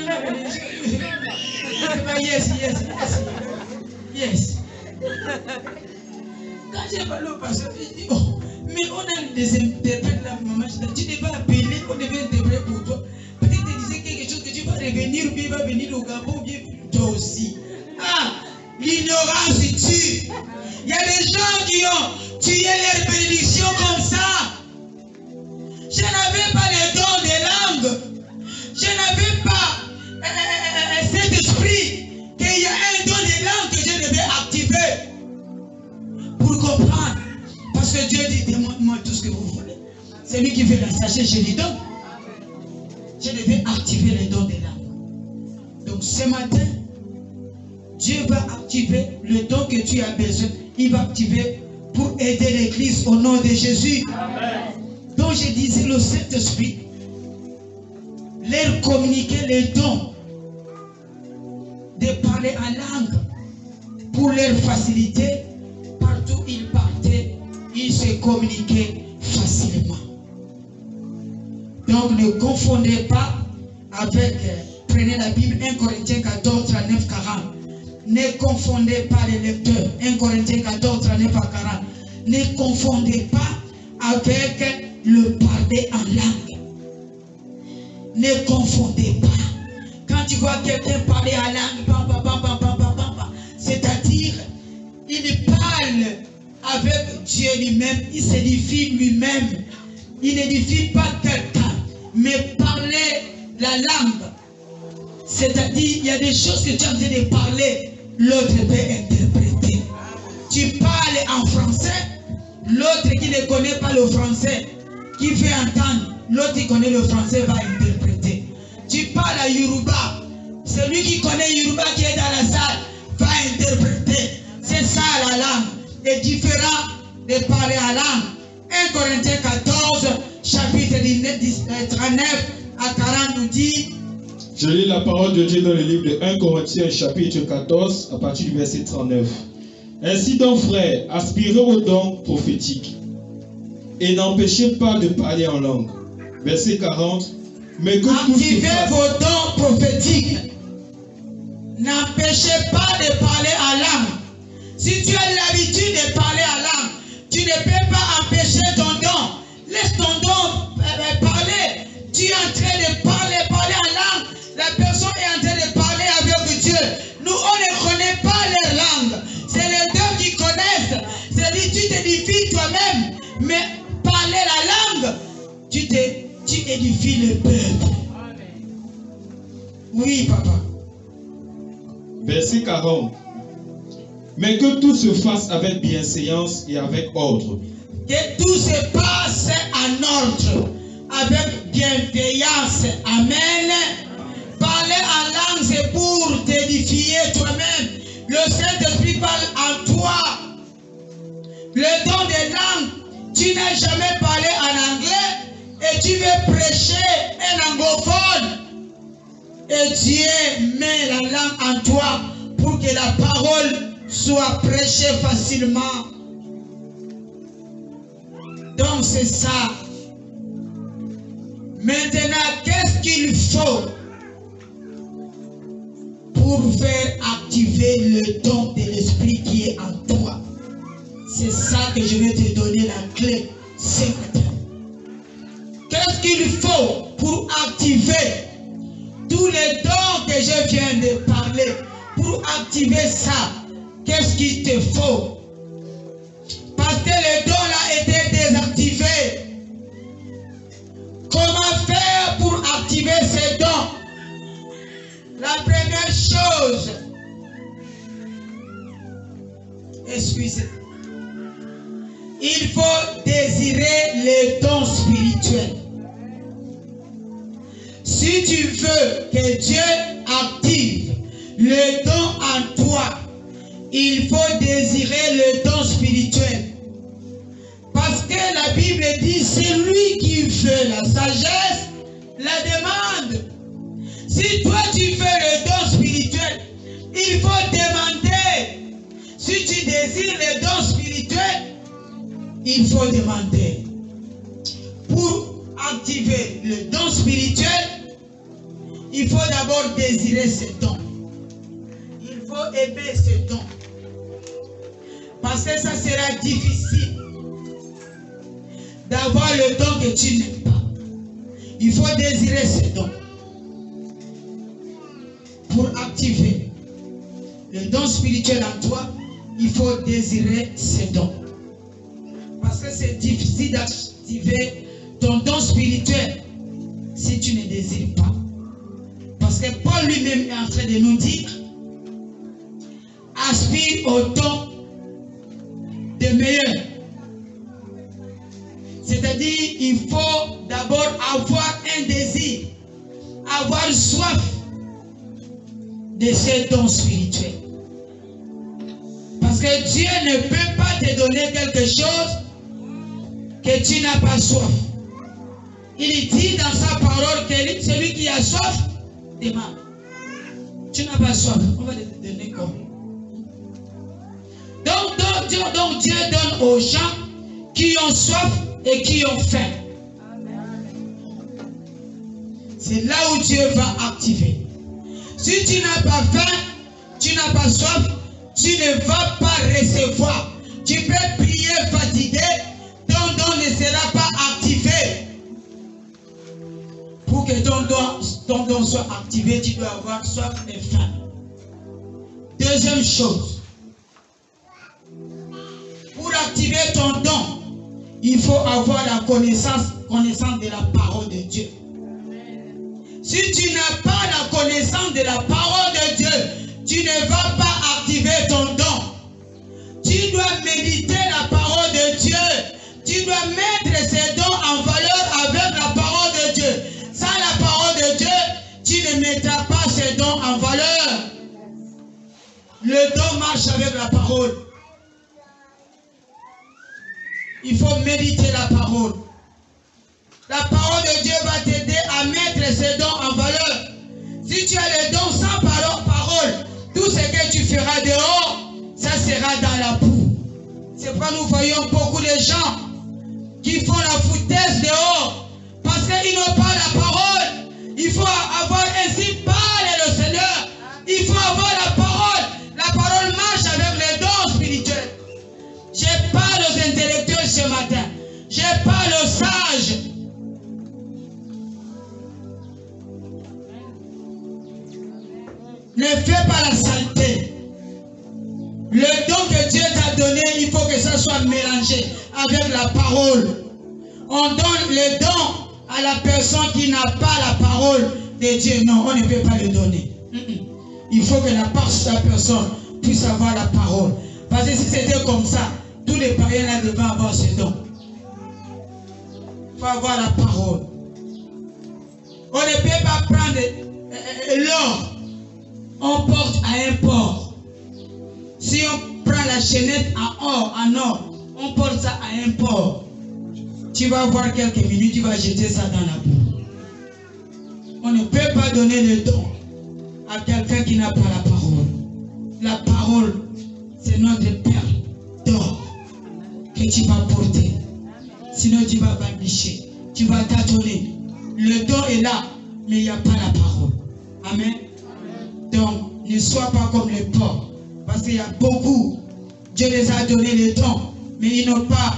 yes. Quand j'ai parlé au pasteur, il dit, oh, mais on a des interprètes là, maman. Tu n'es pas appelé, on devait interpréter pour toi. Peut-être qu'il disait quelque chose que tu vas revenir, ou bien il va venir au Gabon, ou bien toi aussi. Ah, l'ignorance tue. Il y a des gens qui ont tué leur bénédiction comme ça. Je n'avais pas les dons des langues. Je n'avais pas cet esprit qu'il y a un don des langues que je devais activer pour comprendre. Parce que Dieu dit, demande-moi tout ce que vous voulez. C'est lui qui fait la sagesse, je lui donne. Je devais activer les dons des langues. Donc ce matin, Dieu va activer le don que tu as besoin. Il va activer pour aider l'église au nom de Jésus. Amen. Donc je disais, le Saint-Esprit leur communiquer les dons de parler en langue pour leur faciliter. Partout où ils partaient, ils se communiquaient facilement. Donc ne confondez pas avec, prenez la Bible, 1 Corinthiens 14, 39, 40. Ne confondez pas les lecteurs, 1 Corinthiens 14, 39 à 40. Ne confondez pas avec le parler en langue. Ne confondez pas. Quand tu vois quelqu'un parler en langue, c'est-à-dire, il parle avec Dieu lui-même, il s'édifie lui-même. Il n'édifie pas quelqu'un, mais parler la langue. C'est-à-dire, il y a des choses que tu as en train de parler, l'autre peut interpréter. Tu parles en français, l'autre qui ne connaît pas le français, qui fait entendre, l'autre qui connaît le français va interpréter. Tu parles à Yoruba, celui qui connaît Yoruba qui est dans la salle va interpréter. C'est ça la langue. C'est différent de parler à langue. 1 Corinthiens 14, chapitre 39 à 40 nous dit. Je lis la parole de Dieu dans le livre de 1 Corinthiens chapitre 14 à partir du verset 39. Ainsi donc, frères, aspirez aux dons prophétiques et n'empêchez pas de parler en langue. Verset 40. Mais que activez vos dons prophétiques. N'empêchez pas de parler en langue. Si tu as l'habitude de parler en langue, tu ne peux pas empêcher ton don. Laisse ton don parler. Tu es en train de parler en langue. La personne est en train de parler avec Dieu. Nous, on ne connaît pas leur langue. C'est les deux qui connaissent. C'est-à-dire, tu t'édifies toi-même. Mais parler la langue, tu édifies le peuple. Oui, papa. Verset 40. Mais que tout se fasse avec bienséance et avec ordre. Que tout se passe en ordre, avec bienveillance. Amen. Parler en langue, c'est pour t'édifier toi-même. Le Saint-Esprit parle en toi. Le don des langues, tu n'as jamais parlé en anglais et tu veux prêcher un anglophone. Et que Dieu met la langue en toi pour que la parole soit prêchée facilement. Donc c'est ça. Maintenant, qu'est-ce qu'il faut pour faire activer le don de l'esprit qui est en toi? C'est ça que je vais te donner la clé ce matin. Qu'est-ce qu'il faut pour activer tous les dons que je viens de parler? Pour activer ça, qu'est-ce qu'il te faut? Parce que les dons là étaient désactivés. Comment faire pour activer ces dons? La première chose, excusez, il faut désirer les dons spirituels. Si tu veux que Dieu active le don en toi, il faut désirer le don spirituel. Parce que la Bible dit, c'est lui qui veut la sagesse, la demande. Si toi tu veux le don spirituel, il faut demander. Si tu désires le don spirituel, il faut demander. Pour activer le don spirituel, il faut d'abord désirer ce don. Il faut aimer ce don. Parce que ça sera difficile d'avoir le don que tu n'aimes pas. Il faut désirer ce don. Pour activer le don spirituel en toi, il faut désirer ce don. Parce que c'est difficile d'activer ton don spirituel si tu ne désires pas. Parce que Paul lui-même est en train de nous dire, aspire au don de meilleur. C'est-à-dire, il faut d'abord avoir un désir, avoir soif de ces dons spirituels. Parce que Dieu ne peut pas te donner quelque chose que tu n'as pas soif. Il dit dans sa parole que celui qui a soif, demande. Tu n'as pas soif, on va te donner comme. Donc Dieu donne aux gens qui ont soif et qui ont faim. C'est là où Dieu va activer. Si tu n'as pas faim, tu n'as pas soif, tu ne vas pas recevoir. Tu peux prier fatigué, ton don ne sera pas activé. Pour que ton don soit activé, tu dois avoir soif et faim. Deuxième chose, pour activer ton don, il faut avoir la connaissance de la parole de Dieu. Si tu n'as pas la connaissance de la parole de Dieu, tu ne vas pas activer ton don. Tu dois méditer la parole de Dieu. Tu dois mettre ces dons en valeur avec la parole de Dieu. Sans la parole de Dieu, tu ne mettras pas ces dons en valeur. Le don marche avec la parole. Il faut méditer la parole. La parole de Dieu va t'aider à mettre ces dons en valeur. Si tu as les dons sans parole, tout ce que tu feras dehors, ça sera dans la boue. C'est pourquoi nous voyons beaucoup de gens qui font la foutaise dehors parce qu'ils n'ont pas la parole. Il faut avoir ainsi parlé le Seigneur. Il faut avoir la parole. La parole marche avec les dons spirituels. Je parle aux intellectuels ce matin. Je parle aux sages. Ne fais pas la saleté. Le don que Dieu t'a donné, il faut que ça soit mélangé avec la parole. On donne le don à la personne qui n'a pas la parole de Dieu. Non, on ne peut pas le donner. Il faut que la personne puisse avoir la parole. Parce que si c'était comme ça, tous les païens là devaient avoir ce don. Il faut avoir la parole. On ne peut pas prendre l'or. On porte à un port. Si on prend la chaînette en or, on porte ça à un port. Tu vas voir quelques minutes, tu vas jeter ça dans la boue. On ne peut pas donner le don à quelqu'un qui n'a pas la parole. La parole, c'est notre perle d'or que tu vas porter. Sinon, tu vas bandicher, tu vas tâtonner. Le don est là, mais il n'y a pas la parole. Amen. Donc, ne sois pas comme les pauvres. Parce qu'il y a beaucoup, Dieu les a donné les dons, mais ils n'ont pas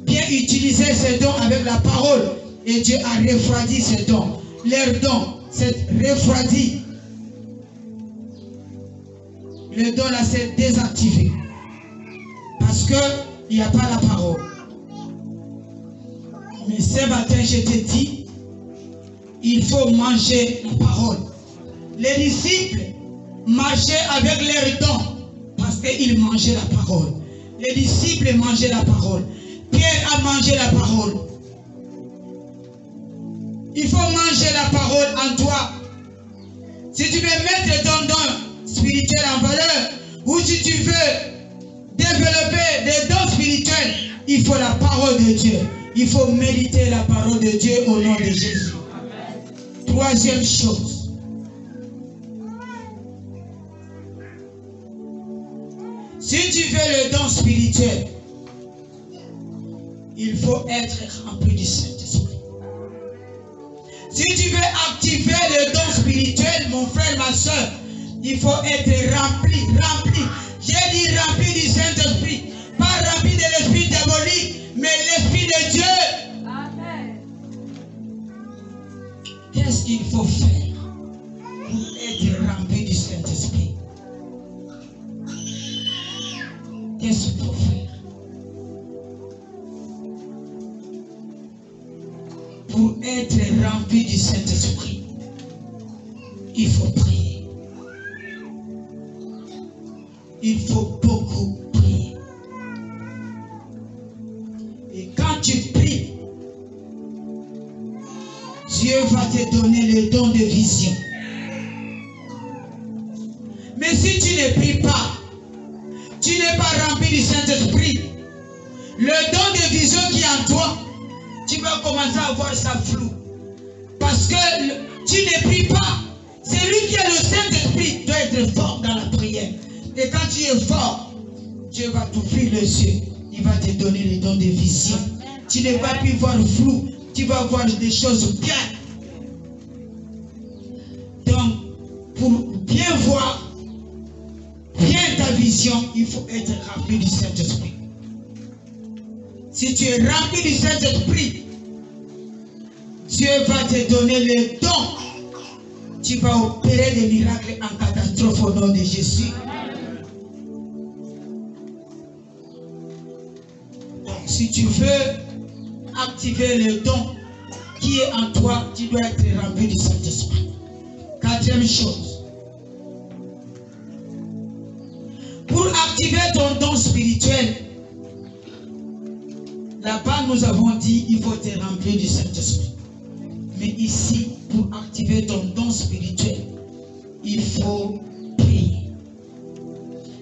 bien utilisé ces dons avec la parole. Et Dieu a refroidi ces dons. Leurs dons, c'est refroidi. Le don là, c'est désactivé. Parce qu'il n'y a pas la parole. Mais ce matin, je te dis, il faut manger la parole. Les disciples marchaient avec leurs dons parce qu'ils mangeaient la parole. Les disciples mangeaient la parole. Pierre a mangé la parole. Il faut manger la parole en toi. Si tu veux mettre ton don spirituel en valeur, ou si tu veux développer des dons spirituels, il faut la parole de Dieu. Il faut méditer la parole de Dieu au nom de Jésus. Troisième chose. Si tu veux le don spirituel, il faut être rempli du Saint-Esprit. Si tu veux activer le don spirituel, mon frère, ma soeur, il faut être rempli. J'ai dit rempli du Saint-Esprit. Pas rempli de l'esprit diabolique, mais l'esprit de Dieu. Amen. Qu'est-ce qu'il faut faire pour être rempli du Saint-Esprit? Qu'est-ce qu'il faut faire? Pour être rempli du Saint-Esprit, il faut prier. Il faut beaucoup prier. Et quand tu pries, Dieu va te donner le don de vision. Mais si tu ne pries pas, tu n'es pas rempli du Saint-Esprit, le don de vision qui est en toi, tu vas commencer à voir ça flou. Parce que tu ne pries pas. Celui qui a le Saint-Esprit doit être fort dans la prière. Et quand tu es fort, Dieu va t'ouvrir les yeux. Il va te donner les dons de vision. Tu ne vas plus voir flou. Tu vas voir des choses bien. Donc, pour bien voir, bien ta vision, il faut être rempli du Saint-Esprit. Si tu es rempli du Saint-Esprit, Dieu va te donner les dons. Tu vas opérer des miracles en catastrophe au nom de Jésus. Donc, si tu veux activer le don qui est en toi, tu dois être rempli du Saint-Esprit. Quatrième chose. Pour activer ton don spirituel, là-bas, nous avons dit il faut te remplir du Saint-Esprit. Mais ici, pour activer ton don spirituel, il faut prier.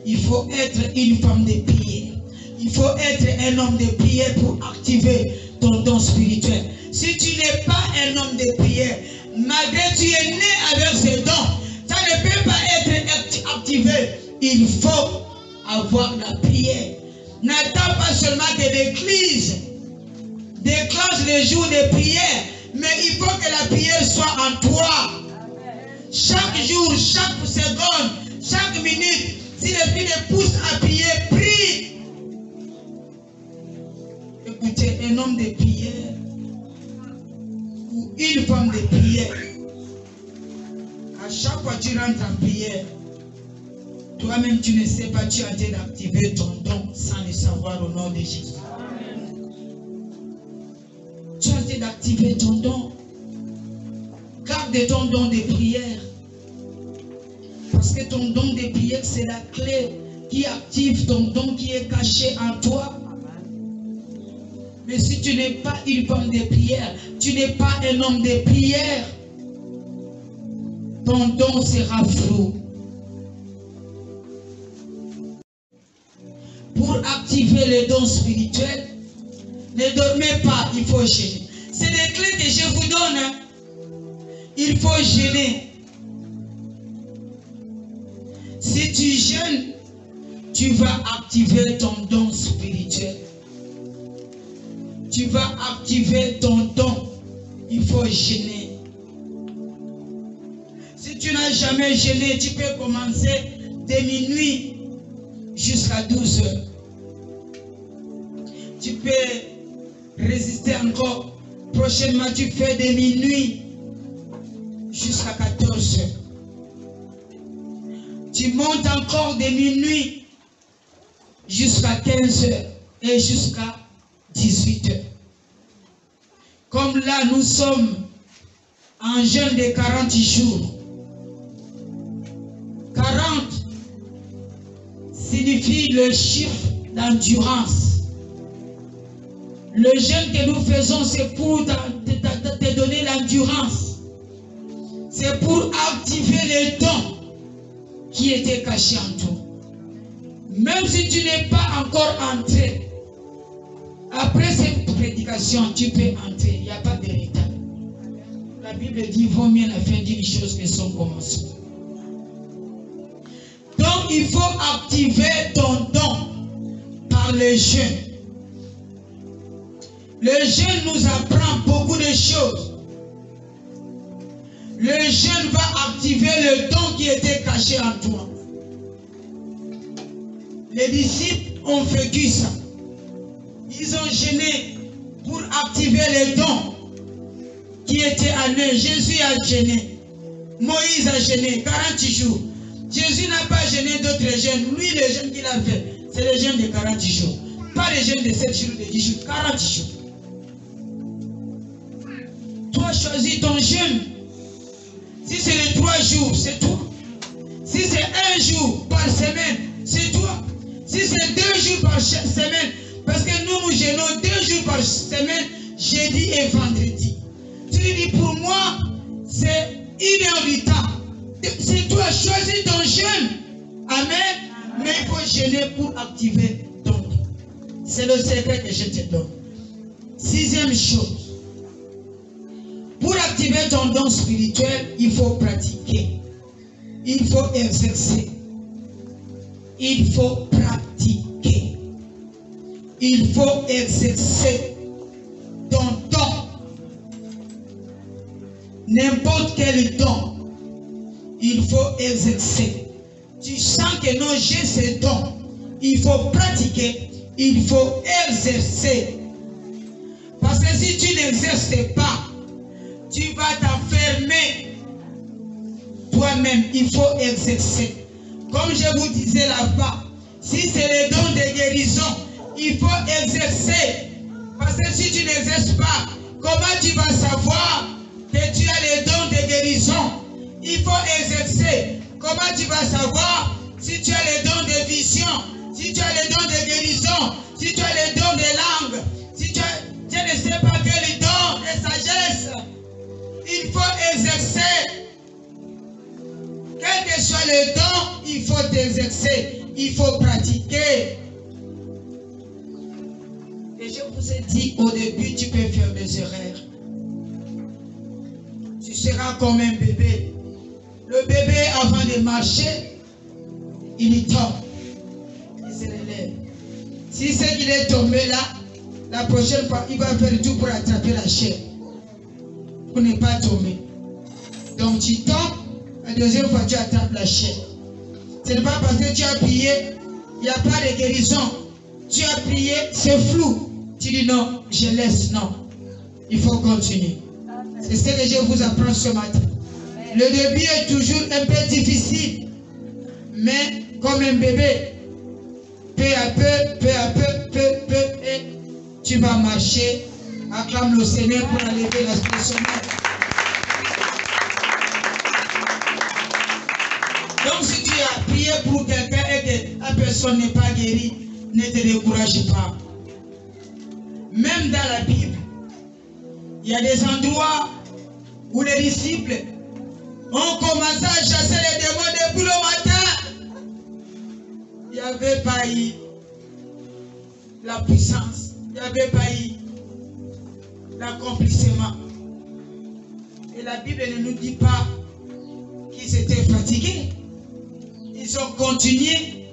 Il faut être une femme de prière. Il faut être un homme de prière pour activer ton don spirituel. Si tu n'es pas un homme de prière, malgré que tu es né avec ce don, ça ne peut pas être activé. Il faut avoir la prière. N'attends pas seulement que l'Église déclenche les jours de prière, mais il faut que la prière soit en toi. Chaque jour, chaque seconde, chaque minute, si l'Esprit te pousse à prier, prie. Écoutez, un homme de prière ou une femme de prière, à chaque fois que tu rentres en prière, toi-même tu ne sais pas, tu es en train d'activer ton don sans le savoir au nom de Jésus. Tu es en train d'activer ton don. Garde ton don de prière. Parce que ton don de prière, c'est la clé qui active ton don qui est caché en toi. Mais si tu n'es pas une femme de prière, tu n'es pas un homme de prière, ton don sera flou. Pour activer le don spirituel, ne dormez pas, il faut jeûner. C'est des clés que je vous donne. Hein. Il faut jeûner. Si tu jeûnes, tu vas activer ton don spirituel. Tu vas activer ton don. Il faut jeûner. Si tu n'as jamais jeûné, tu peux commencer de minuit jusqu'à 12 heures. Tu peux résister encore. Prochainement, tu fais de minuit jusqu'à 14 heures. Tu montes encore de minuit jusqu'à 15 heures et jusqu'à 18 heures. Comme là, nous sommes en jeûne de 40 jours. 40 signifie le chiffre d'endurance. Le jeûne que nous faisons, c'est pour te donner l'endurance. C'est pour activer les dons qui étaient cachés en toi. Même si tu n'es pas encore entré, après cette prédication, tu peux entrer. Il n'y a pas de retard. La Bible dit, vaut mieux la fin d'une chose que son commencement. Donc, il faut activer ton don par le jeûne. Le jeûne nous apprend beaucoup de choses. Le jeûne va activer le don qui était caché en toi. Les disciples ont vécu ça. Ils ont jeûné pour activer les dons qui étaient en eux. Jésus a jeûné. Moïse a jeûné 40 jours. Jésus n'a pas jeûné d'autres jeûnes. Lui, le jeûne qu'il a fait, c'est le jeûne de 40 jours. Pas le jeûne de 7 jours, de 10 jours, 40 jours. Toi, choisis ton jeûne. Si c'est les 3 jours, c'est toi. Si c'est 1 jour par semaine, c'est toi. Si c'est 2 jours par semaine, parce que nous jeûnons 2 jours par semaine, jeudi et vendredi. Tu lui dis, pour moi, c'est 1 heure du temps. C'est toi, choisis ton jeûne. Amen. Mais il faut jeûner pour activer ton don. C'est le secret que je te donne. 6e chose. Pour activer ton don spirituel, il faut pratiquer. Il faut exercer. Il faut pratiquer. Il faut exercer ton don. N'importe quel don, il faut exercer. Tu sens que non, j'ai ce don. Il faut pratiquer. Il faut exercer. Parce que si tu n'exerces pas, tu vas t'enfermer toi-même. Il faut exercer. Comme je vous disais là-bas, si c'est le don de guérison, il faut exercer. Parce que si tu n'exerces pas, comment tu vas savoir que tu as le don de guérison? Il faut exercer. Comment tu vas savoir si tu as le don de vision, si tu as le don de guérison, si tu as le don de langue, si tu as, je ne sais pas quel don de sagesse. Il faut exercer. Quel que soit le don, il faut exercer. Il faut pratiquer. Et je vous ai dit au début, tu peux faire des erreurs. Tu seras comme un bébé. Le bébé, avant de marcher, il tombe. Il se relève. Si c'est qu'il est tombé là, la prochaine fois, il va faire tout pour attraper la chair. Pour ne pas tomber. Donc tu tombes, la deuxième fois tu attrapes la chair. Ce n'est pas parce que tu as prié, il n'y a pas de guérison. Tu as prié, c'est flou. Tu dis non, je laisse, non. Il faut continuer. C'est ce que je vous apprends ce matin. Le début est toujours un peu difficile. Mais comme un bébé, peu à peu, et tu vas marcher. Acclame le Seigneur pour enlever la situation. Donc si tu as prié pour quelqu'un et que la personne n'est pas guérie, ne te décourage pas. Même dans la Bible, il y a des endroits où les disciples ont commencé à chasser les démons depuis le matin. Il n'y avait pas eu la puissance. Il n'y avait pas eu l'accomplissement. Et la Bible ne nous dit pas qu'ils étaient fatigués. Ils ils ont continué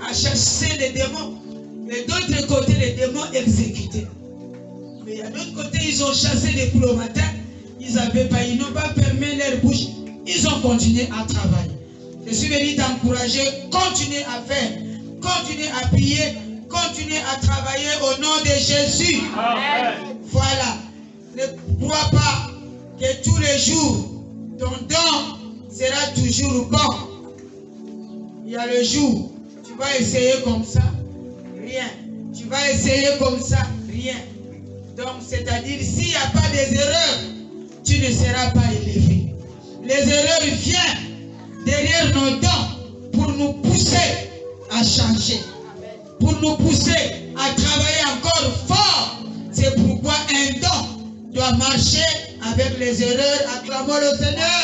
à chasser les démons. Et d'autre côté, les démons exécutaient. Mais à l'autre côté, ils ont chassé les poules au matin. Ils n'ont pas fermé leur bouche. Ils ont continué à travailler. Je suis venu t'encourager. Continuez à faire. Continuez à prier. Continuez à travailler au nom de Jésus. Amen. Voilà. Ne crois pas que tous les jours, ton don sera toujours bon. Il y a le jour, tu vas essayer comme ça, rien. Tu vas essayer comme ça, rien. Donc, c'est-à-dire, s'il n'y a pas des erreurs, tu ne seras pas élevé. Les erreurs viennent derrière nos dons pour nous pousser à changer, pour nous pousser à travailler encore fort. C'est pourquoi un don doit marcher avec les erreurs. Acclamons le Seigneur.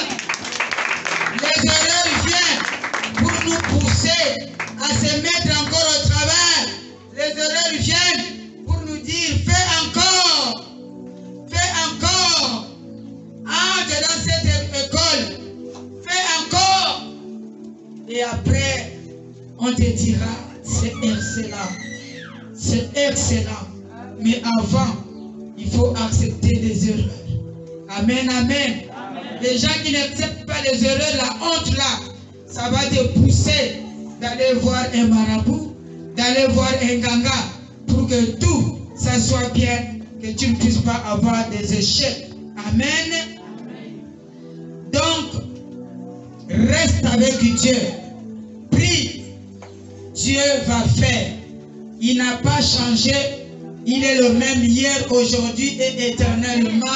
Les erreurs viennent pour nous pousser à se mettre encore au travail. Les erreurs viennent pour nous dire, fais encore. Fais encore. Entre dans cette école. Fais encore. Et après, on te dira, c'est excellent. C'est excellent. Mais avant, il faut accepter les erreurs. Amen, amen. Les gens qui n'acceptent pas les erreurs, la honte là, ça va te pousser d'aller voir un marabout, d'aller voir un ganga, pour que tout, ça soit bien, que tu ne puisses pas avoir des échecs. Amen. Donc, reste avec Dieu. Prie. Dieu va faire. Il n'a pas changé. Il est le même hier, aujourd'hui et éternellement.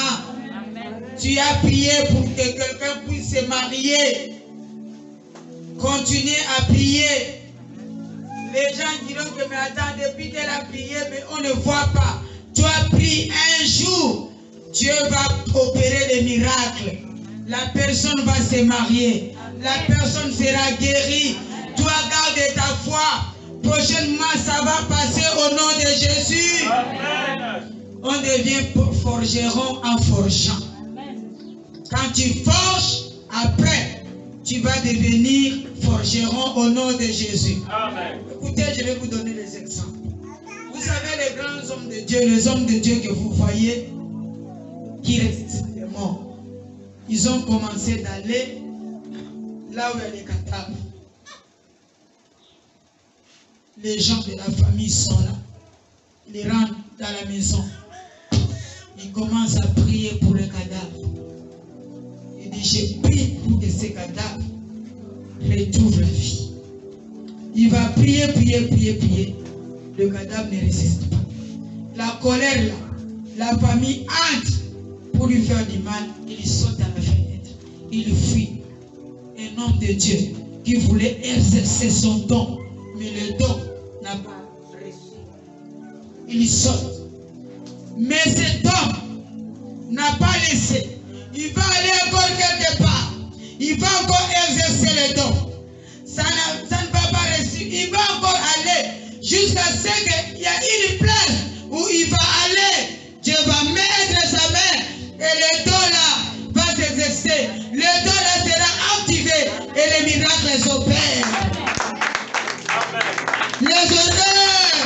Tu as prié pour que quelqu'un puisse se marier. Continuez à prier. Les gens diront que, mais attends, depuis qu'elle a prié, mais on ne voit pas. Tu as prié un jour. Dieu va opérer des miracles. La personne va se marier. La personne sera guérie. Toi, garde ta foi. Prochainement, ça va passer au nom de Jésus. Amen. On devient forgeron en forgeant. Quand tu forges, après, tu vas devenir forgeron au nom de Jésus. Amen. Écoutez, je vais vous donner des exemples. Vous savez, les grands hommes de Dieu, les hommes de Dieu que vous voyez, qui restent morts, ils ont commencé d'aller là où il y a les cadavres. Les gens de la famille sont là. Ils rentrent dans la maison. Ils commencent à prier pour les cadavres. Il dit, je prie pour que ces cadavres retrouvent la vie. Il va prier, prier, prier, prier. Le cadavre ne résiste pas. La colère là, la famille entre pour lui faire du mal. Il saute à la fenêtre. Il fuit. Un homme de Dieu qui voulait exercer son don. Mais le don n'a pas reçu. Il saute. Mais cet homme n'a pas laissé. Il va aller encore quelque part. Il va encore exercer le don. Ça ne va pas reçu. Il va encore aller jusqu'à ce qu'il y ait une place où il va aller. Dieu va mettre sa main et le don là va s'exercer. Le don là sera activé et les miracles s'opèrent. Les erreurs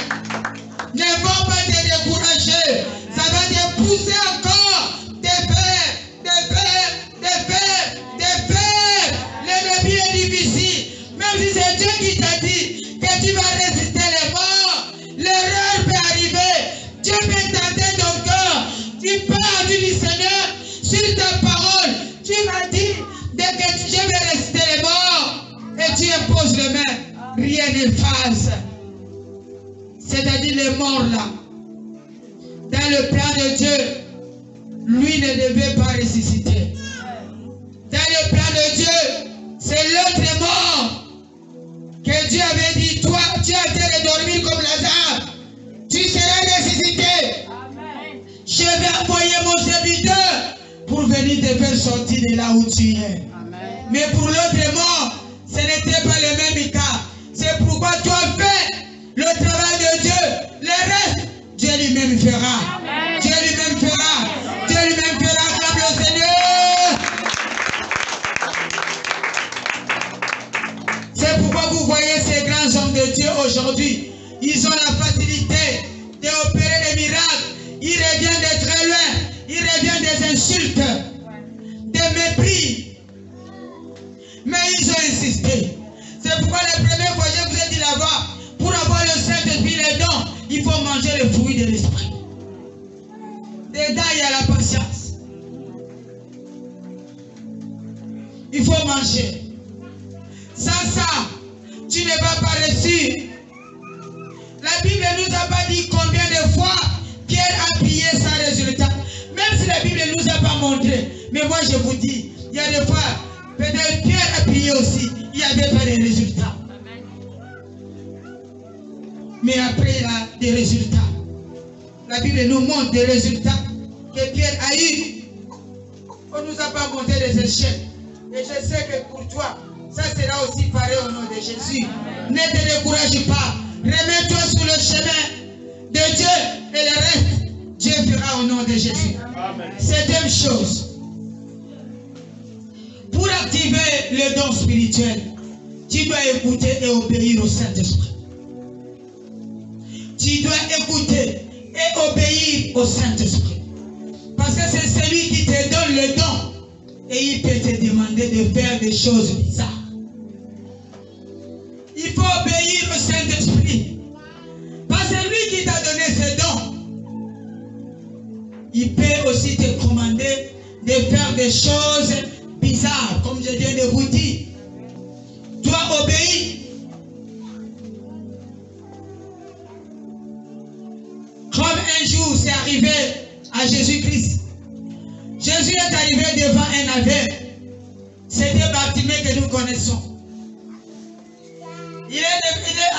ne vont pas te décourager. Ça va te pousser encore de faire, de faire, de faire, de faire. Le début est difficile. Même si c'est Dieu qui t'a dit que tu vas résister les morts, l'erreur peut arriver. Dieu peut tenter ton cœur. Tu parles, tu dis Seigneur, sur ta parole, tu m'as dit que je vais résister les morts. Et tu imposes les mains. Rien n'efface. C'est-à-dire les morts là. Dans le plan de Dieu, lui ne devait pas ressusciter. Dans le plan de Dieu, c'est l'autre mort que Dieu avait dit, toi, tu as été de dormir comme Lazare. Tu seras ressuscité. Amen. Je vais envoyer mon serviteur pour venir te faire sortir de là où tu es. Amen. Mais pour l'autre mort, ce n'était pas le même cas. C'est pourquoi tu as fait le travail de Dieu. Le reste, Dieu lui-même fera. Amen. Dieu lui-même fera. Dieu lui-même fera. Acclame le Seigneur. C'est pourquoi vous d'insultes, de mépris. Mais ils ont insisté. C'est pourquoi la première fois, je vous ai dit là-bas, pour avoir le Saint-Esprit, les dons, il faut manger le fruit de l'Esprit. Dedans, il y a la patience. Il faut manger. Sans ça, tu ne vas pas réussir. La Bible ne nous a pas dit combien de fois Pierre a prié sans résultat. Même si la Bible ne nous a pas montré. Mais moi je vous dis, il y a des fois, peut-être Pierre a prié aussi, il n'y avait pas de résultats. Mais après il y a des résultats. La Bible nous montre des résultats que Pierre a eu. On ne nous a pas montré des échecs. Et je sais que pour toi, ça sera aussi pareil au nom de Jésus. Ne te décourage pas. Remets-toi sur le chemin de Dieu et le reste, Dieu fera au nom de Jésus. C'est une chose. Pour activer le don spirituel, tu dois écouter et obéir au Saint-Esprit. Tu dois écouter et obéir au Saint-Esprit. Parce que c'est celui qui te donne le don. Et il peut te demander de faire des choses bizarres. Il faut obéir au Saint-Esprit. Parce que c'est lui qui t'a donné ce don. Il peut aussi te commander de faire des choses bizarres, comme je viens de vous dire. Toi, obéis. Comme un jour, c'est arrivé à Jésus-Christ. Jésus est arrivé devant un aveugle. C'était Bartimée que nous connaissons. Il est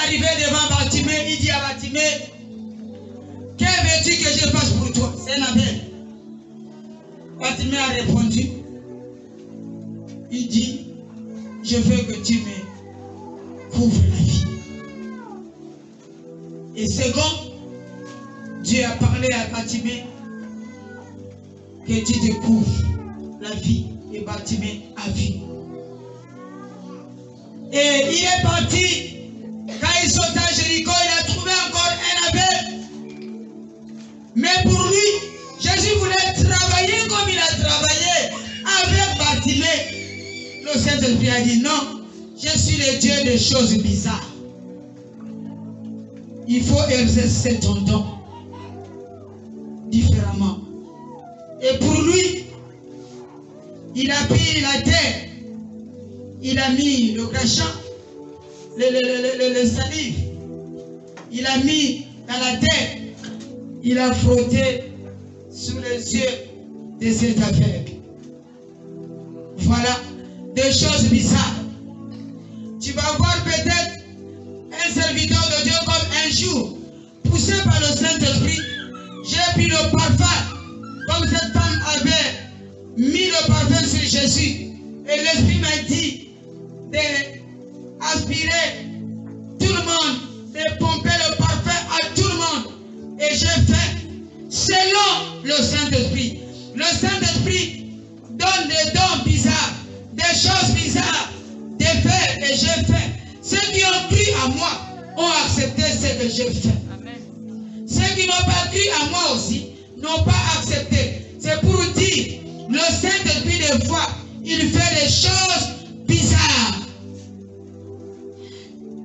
arrivé devant Bartimée. Il dit à Bartimée, que veux-tu que je fasse pour toi? C'est un aveugle. Bartimée a répondu. Il dit, je veux que tu me couvres la vie. Et second, Dieu a parlé à Bartimée que tu te couvres la vie. Et Bartimée a vu. Et il est parti. Quand il saute à Jéricho, il a trouvé encore un aveugle. Mais pour lui, Jésus voulait travailler comme il a travaillé avec Bartimée. Le Saint-Esprit a dit non, je suis le Dieu des choses bizarres. Il faut exercer ton don différemment. Et pour lui, il a pris la terre, il a mis le crachat, le salive, il a mis dans la terre, il a frotté sur les yeux de cet aveugle. Voilà des choses bizarres. Tu vas voir peut-être un serviteur de Dieu comme un jour, poussé par le Saint-Esprit, j'ai pris le parfum. Comme cette femme avait mis le parfum sur Jésus, et l'Esprit m'a dit d'aspirer tout le monde, de pomper le parfum à tout le monde. Et j'ai fait selon le Saint-Esprit. Le Saint-Esprit donne des dons bizarres, des choses bizarres, des faits, et j'ai fait. Ceux qui ont cru à moi ont accepté ce que j'ai fait. Ceux qui n'ont pas cru à moi aussi n'ont pas accepté. C'est pour dire, le Saint-Esprit des fois, il fait des choses bizarres.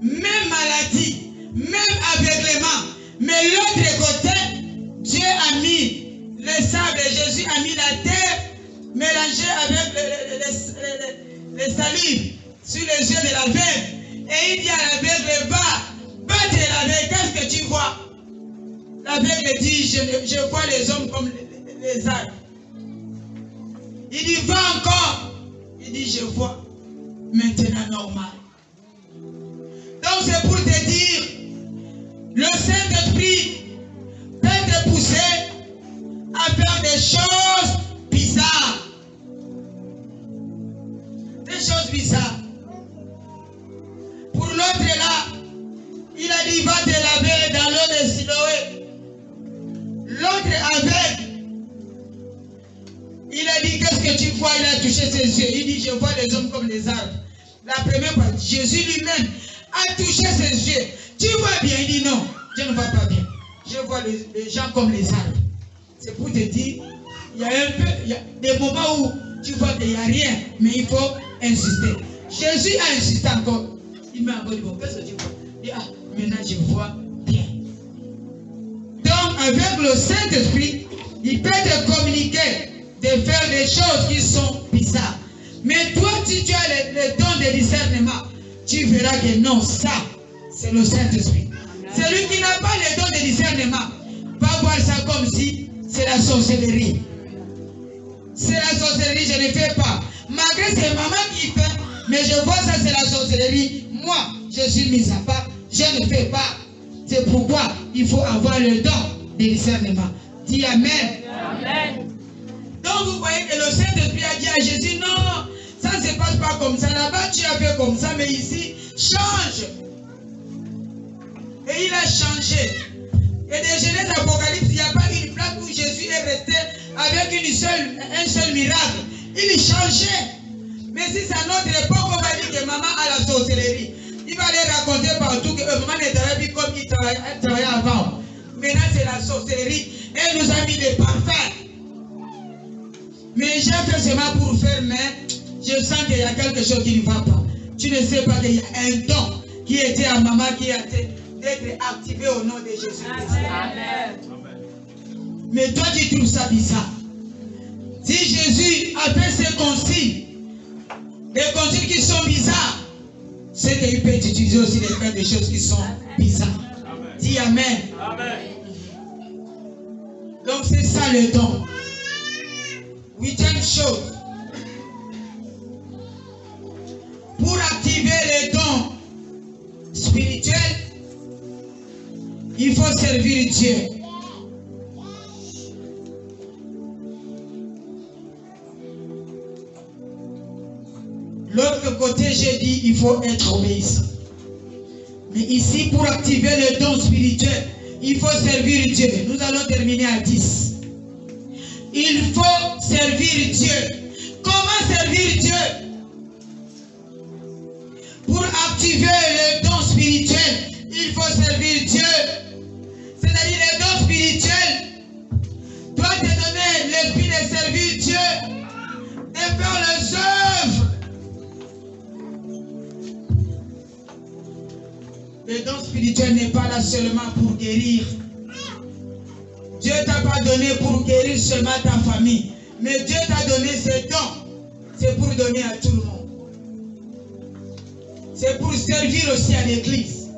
Même maladie, même aveuglement. Mais l'autre côté, Dieu a mis le sable, Jésus a mis la terre mélangée avec les salives sur les yeux de l'aveugle. Et il dit à l'aveugle, va te laver, qu'est-ce que tu vois? L'aveugle dit, je vois les hommes comme les arbres. Il dit, va encore. Il dit, je vois maintenant normal. Donc c'est pour te dire, le Saint-Esprit peut te pousser à faire des choses bizarres. Des choses bizarres. Pour l'autre là, il a dit, va te laver dans l'eau de Siloé. L'autre aveugle, il a dit, qu'est-ce que tu vois? Il a touché ses yeux. Il dit, je vois les hommes comme les arbres. La première fois, Jésus lui-même a touché ses yeux. Tu vois bien? Il dit, non, je ne vois pas bien. Je vois les gens comme les arbres. C'est pour te dire, il y a un peu, il y a des moments où tu vois qu'il n'y a rien, mais il faut insister. Jésus a insisté encore. Il m'a encore dit, bon, qu'est-ce que tu vois? Il dit, ah, maintenant je vois bien. Donc, avec le Saint-Esprit, il peut te communiquer, de faire des choses qui sont bizarres. Mais toi, si tu as le don de discernement, tu verras que non, ça, c'est le Saint-Esprit. Celui qui n'a pas le don de discernement va voir ça comme si c'est la sorcellerie. C'est la sorcellerie, je ne fais pas. Malgré c'est maman qui fait, mais je vois ça, c'est la sorcellerie. Moi, je suis mis à part, je ne fais pas. C'est pourquoi il faut avoir le don de discernement. Dis Amen. Amen. Donc vous voyez que le Saint-Esprit a dit à Jésus, non, ça ne se passe pas comme ça. Là-bas, tu as fait comme ça, mais ici, change. Et il a changé. Et de Genèse Apocalypse, il n'y a pas une place où Jésus est resté avec un seul miracle. Il changeait. Mais si c'est à notre époque, on va dire que maman a la sorcellerie. Il va les raconter partout que maman est travaillée comme il travaillait avant. Maintenant, c'est la sorcellerie. Elle nous a mis des parfums. Mais j'ai fait seulement pour faire, mais je sens qu'il y a quelque chose qui ne va pas. Tu ne sais pas qu'il y a un don qui était à maman qui a été d'être activé au nom de Jésus. Amen. Mais toi, tu trouves ça bizarre. Si Jésus a fait ces consignes, des consignes qui sont bizarres, c'est qu'il peut utiliser aussi des choses qui sont bizarres. Amen. Dis Amen. Amen. Donc c'est ça le don. Huitième chose. Pour activer les dons spirituels, il faut servir Dieu. L'autre côté, j'ai dit, il faut être obéissant. Mais ici, pour activer le don spirituel, il faut servir Dieu. Nous allons terminer à 10. Il faut servir Dieu. Comment servir Dieu? Pour activer le don spirituel, il faut servir Dieu. C'est-à-dire le don spirituel doit te donner l'esprit de servir Dieu, de faire les œuvres. Le don spirituel n'est pas là seulement pour guérir. Dieu ne t'a pas donné pour guérir seulement ta famille. Mais Dieu t'a donné ce don. C'est pour donner à tout le monde. C'est pour servir aussi à l'église.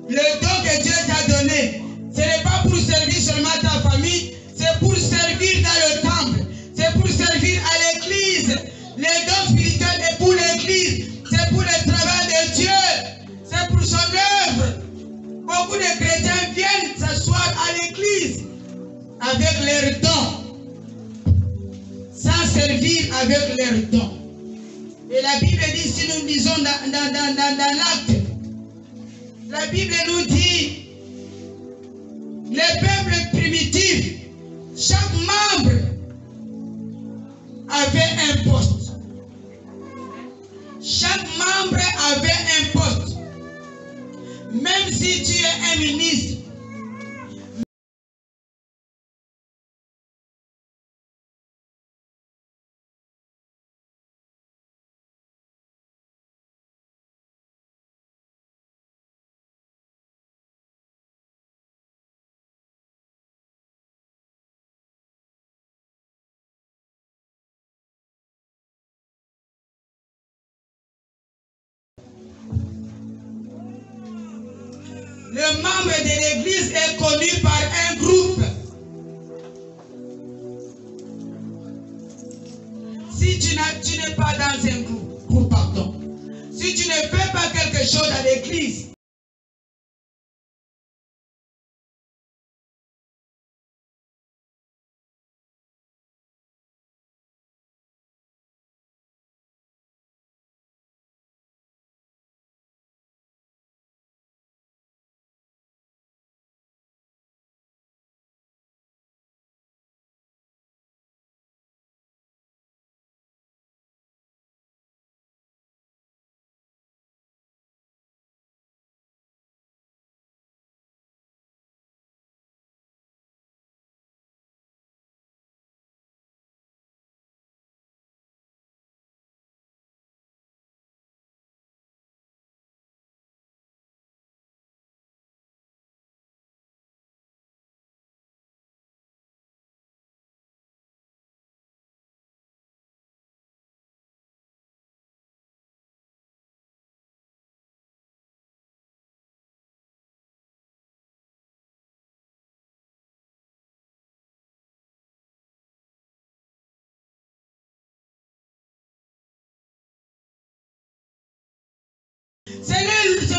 Le don que Dieu t'a donné, ce n'est pas pour servir seulement ta famille. C'est pour servir dans le temple. C'est pour servir à l'église. Le don spirituel est pour l'église. C'est pour le travail de Dieu. C'est pour son œuvre. Beaucoup de chrétiens viennent s'asseoir à l'église avec leurs dons, sans servir avec leurs dons. Et la Bible dit, si nous lisons dans l'acte, la Bible nous dit, les peuples primitifs, chaque membre avait un poste. Chaque membre avait un poste. Même si tu es un ministre, le membre de l'église est connu par un groupe. Si tu n'es pas dans un groupe, pardon. Si tu ne fais pas quelque chose à l'église,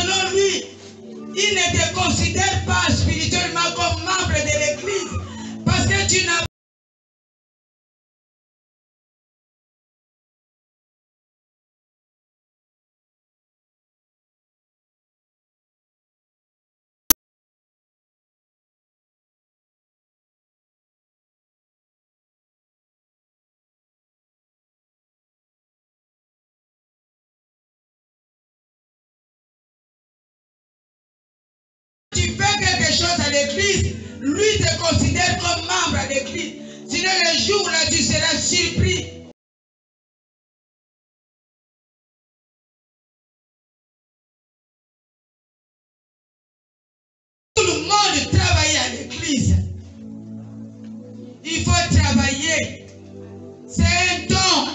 selon lui, il ne te considère pas spirituellement comme membre de l'église parce que tu n'as tu fais quelque chose à l'église, lui te considère comme membre de l'église. Sinon le jour là tu seras surpris. Tout le monde travaille à l'église. Il faut travailler. C'est un don.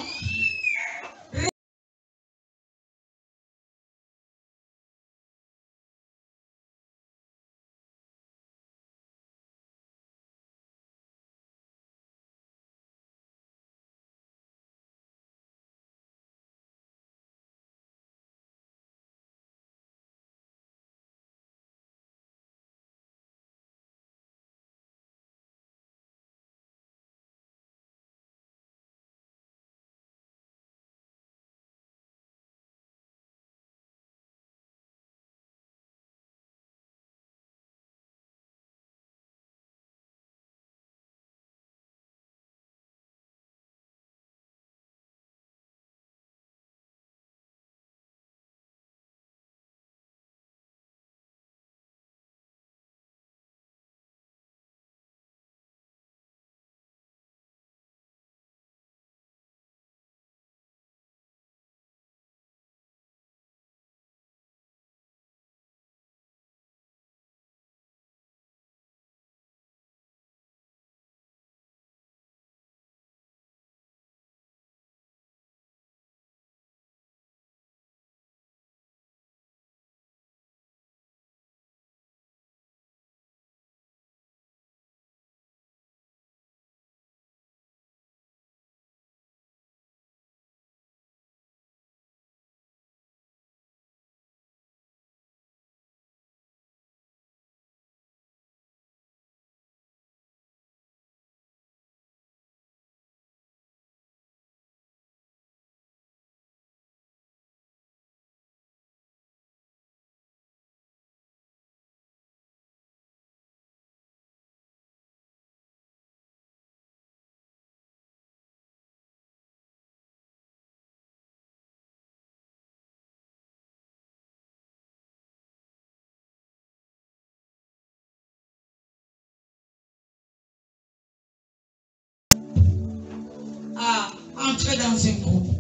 À entrer dans un groupe,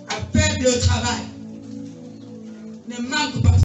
à faire le travail. Ne manque pas.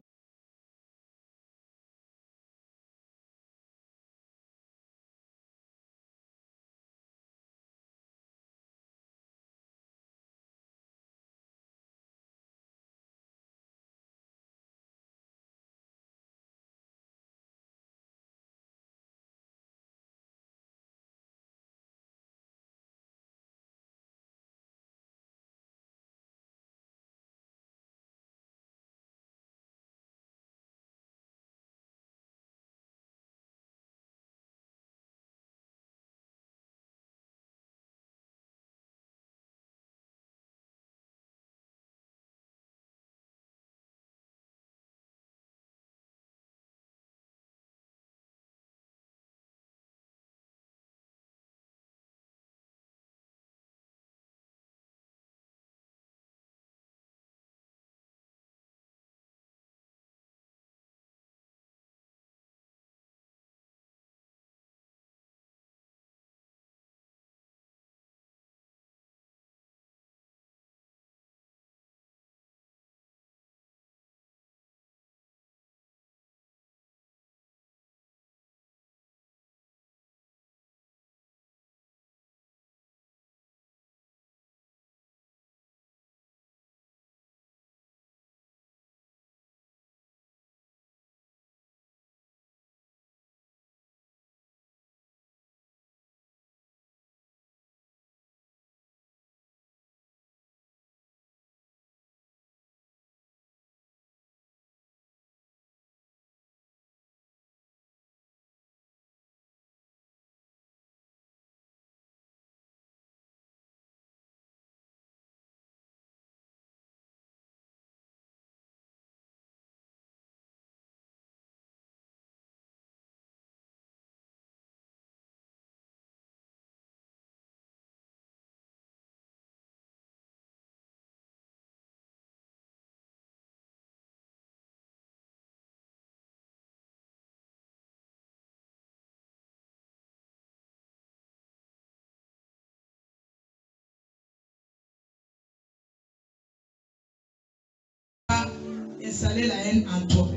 installer la haine en toi.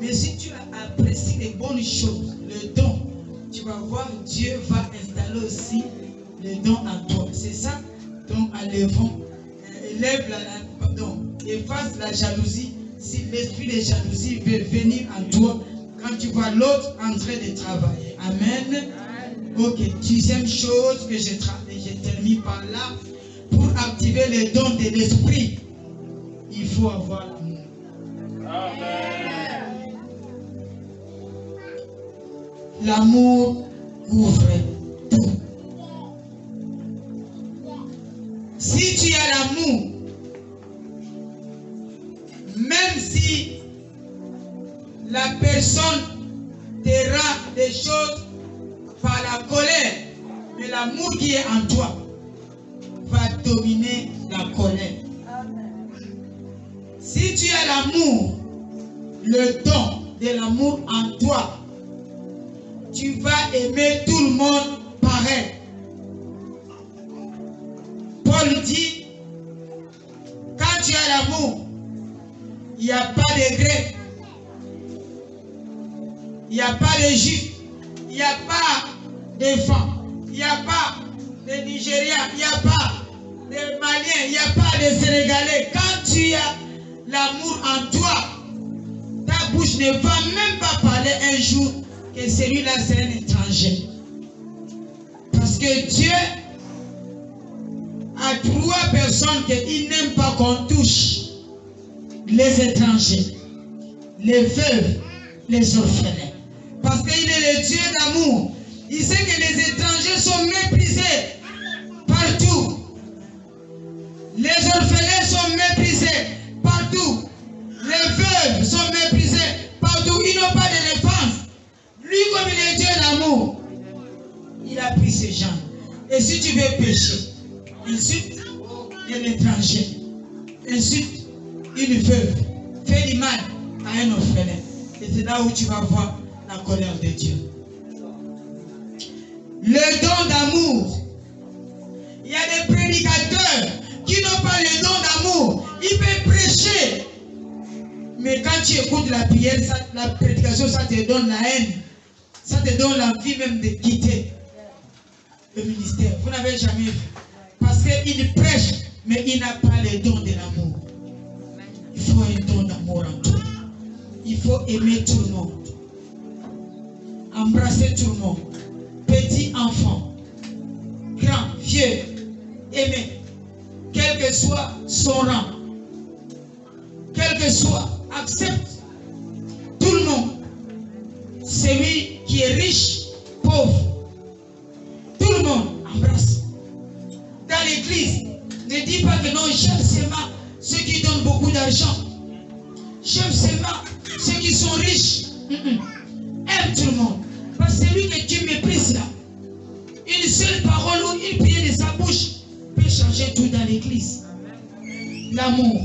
Mais si tu apprécies les bonnes choses, le don, tu vas voir Dieu va installer aussi le don en toi. C'est ça, donc enlevons, efface la jalousie. Si l'esprit de jalousie veut venir en toi, quand tu vois l'autre en train de travailler. Amen. Ok, deuxième chose que je termine par là. Pour activer les dons de l'esprit, il faut avoir l'amour. Amen. L'amour couvre tout. Si tu as l'amour, même si la personne te rend des choses par la colère, mais l'amour qui est en toi va dominer la colère. Si tu as l'amour, le don de l'amour en toi, tu vas aimer tout le monde pareil. Paul dit, quand tu as l'amour, il n'y a pas de Grecs, il n'y a pas de Juifs, il n'y a pas de femmes, il n'y a pas de Nigériens, il n'y a pas de Maliens, il n'y a pas de Sénégalais. Quand tu as l'amour en toi, ta bouche ne va même pas parler un jour que celui-là c'est un étranger. Parce que Dieu a 3 personnes qu'il n'aime pas qu'on touche. Les étrangers, les veuves, les orphelins. Parce qu'il est le Dieu d'amour. Il sait que les étrangers sont méprisés partout. Les orphelins sont méprisés partout. Les veuves sont méprisées partout. Ils n'ont pas de défense. Lui, comme il est Dieu d'amour, il a pris ces gens. Et si tu veux pécher, insulte un étranger, insulte une veuve, fais du mal à un orphelin. Et c'est là où tu vas voir la colère de Dieu. Le don d'amour. Il y a des prédicateurs qui n'ont pas le don d'amour. Ils peuvent prêcher. Mais quand tu écoutes la prière, la prédication, ça te donne la haine. Ça te donne l'envie même de quitter le ministère. Vous n'avez jamais vu. Parce qu'il prêche, mais il n'a pas le don de l'amour. Il faut un don d'amour en toi. Il faut aimer tout le monde. Embrasser tout le monde. Petit enfant, grand, vieux, aimer. Quel que soit son rang. Quel que soit, accepte tout le monde. Celui qui est riche, pauvre. Tout le monde embrasse. Dans l'église, ne dis pas que non, j'aime seulement ceux qui donnent beaucoup d'argent. J'aime seulement ceux qui sont riches. Aime tout le monde. Parce que celui que tu méprises là, une seule parole ou une prière de sa bouche peut changer tout dans l'église. L'amour.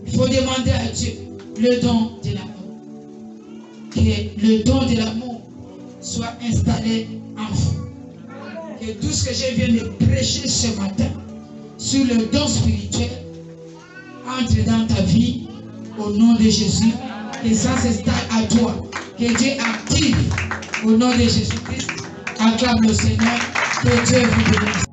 Il faut demander à Dieu le don de l'amour. Que le don de l'amour soit installé en vous. Que tout ce que je viens de prêcher ce matin sur le don spirituel entre dans ta vie au nom de Jésus. Et ça s'installe à toi. Que Dieu active au nom de Jésus-Christ. Acclame le Seigneur. Que Dieu vous bénisse.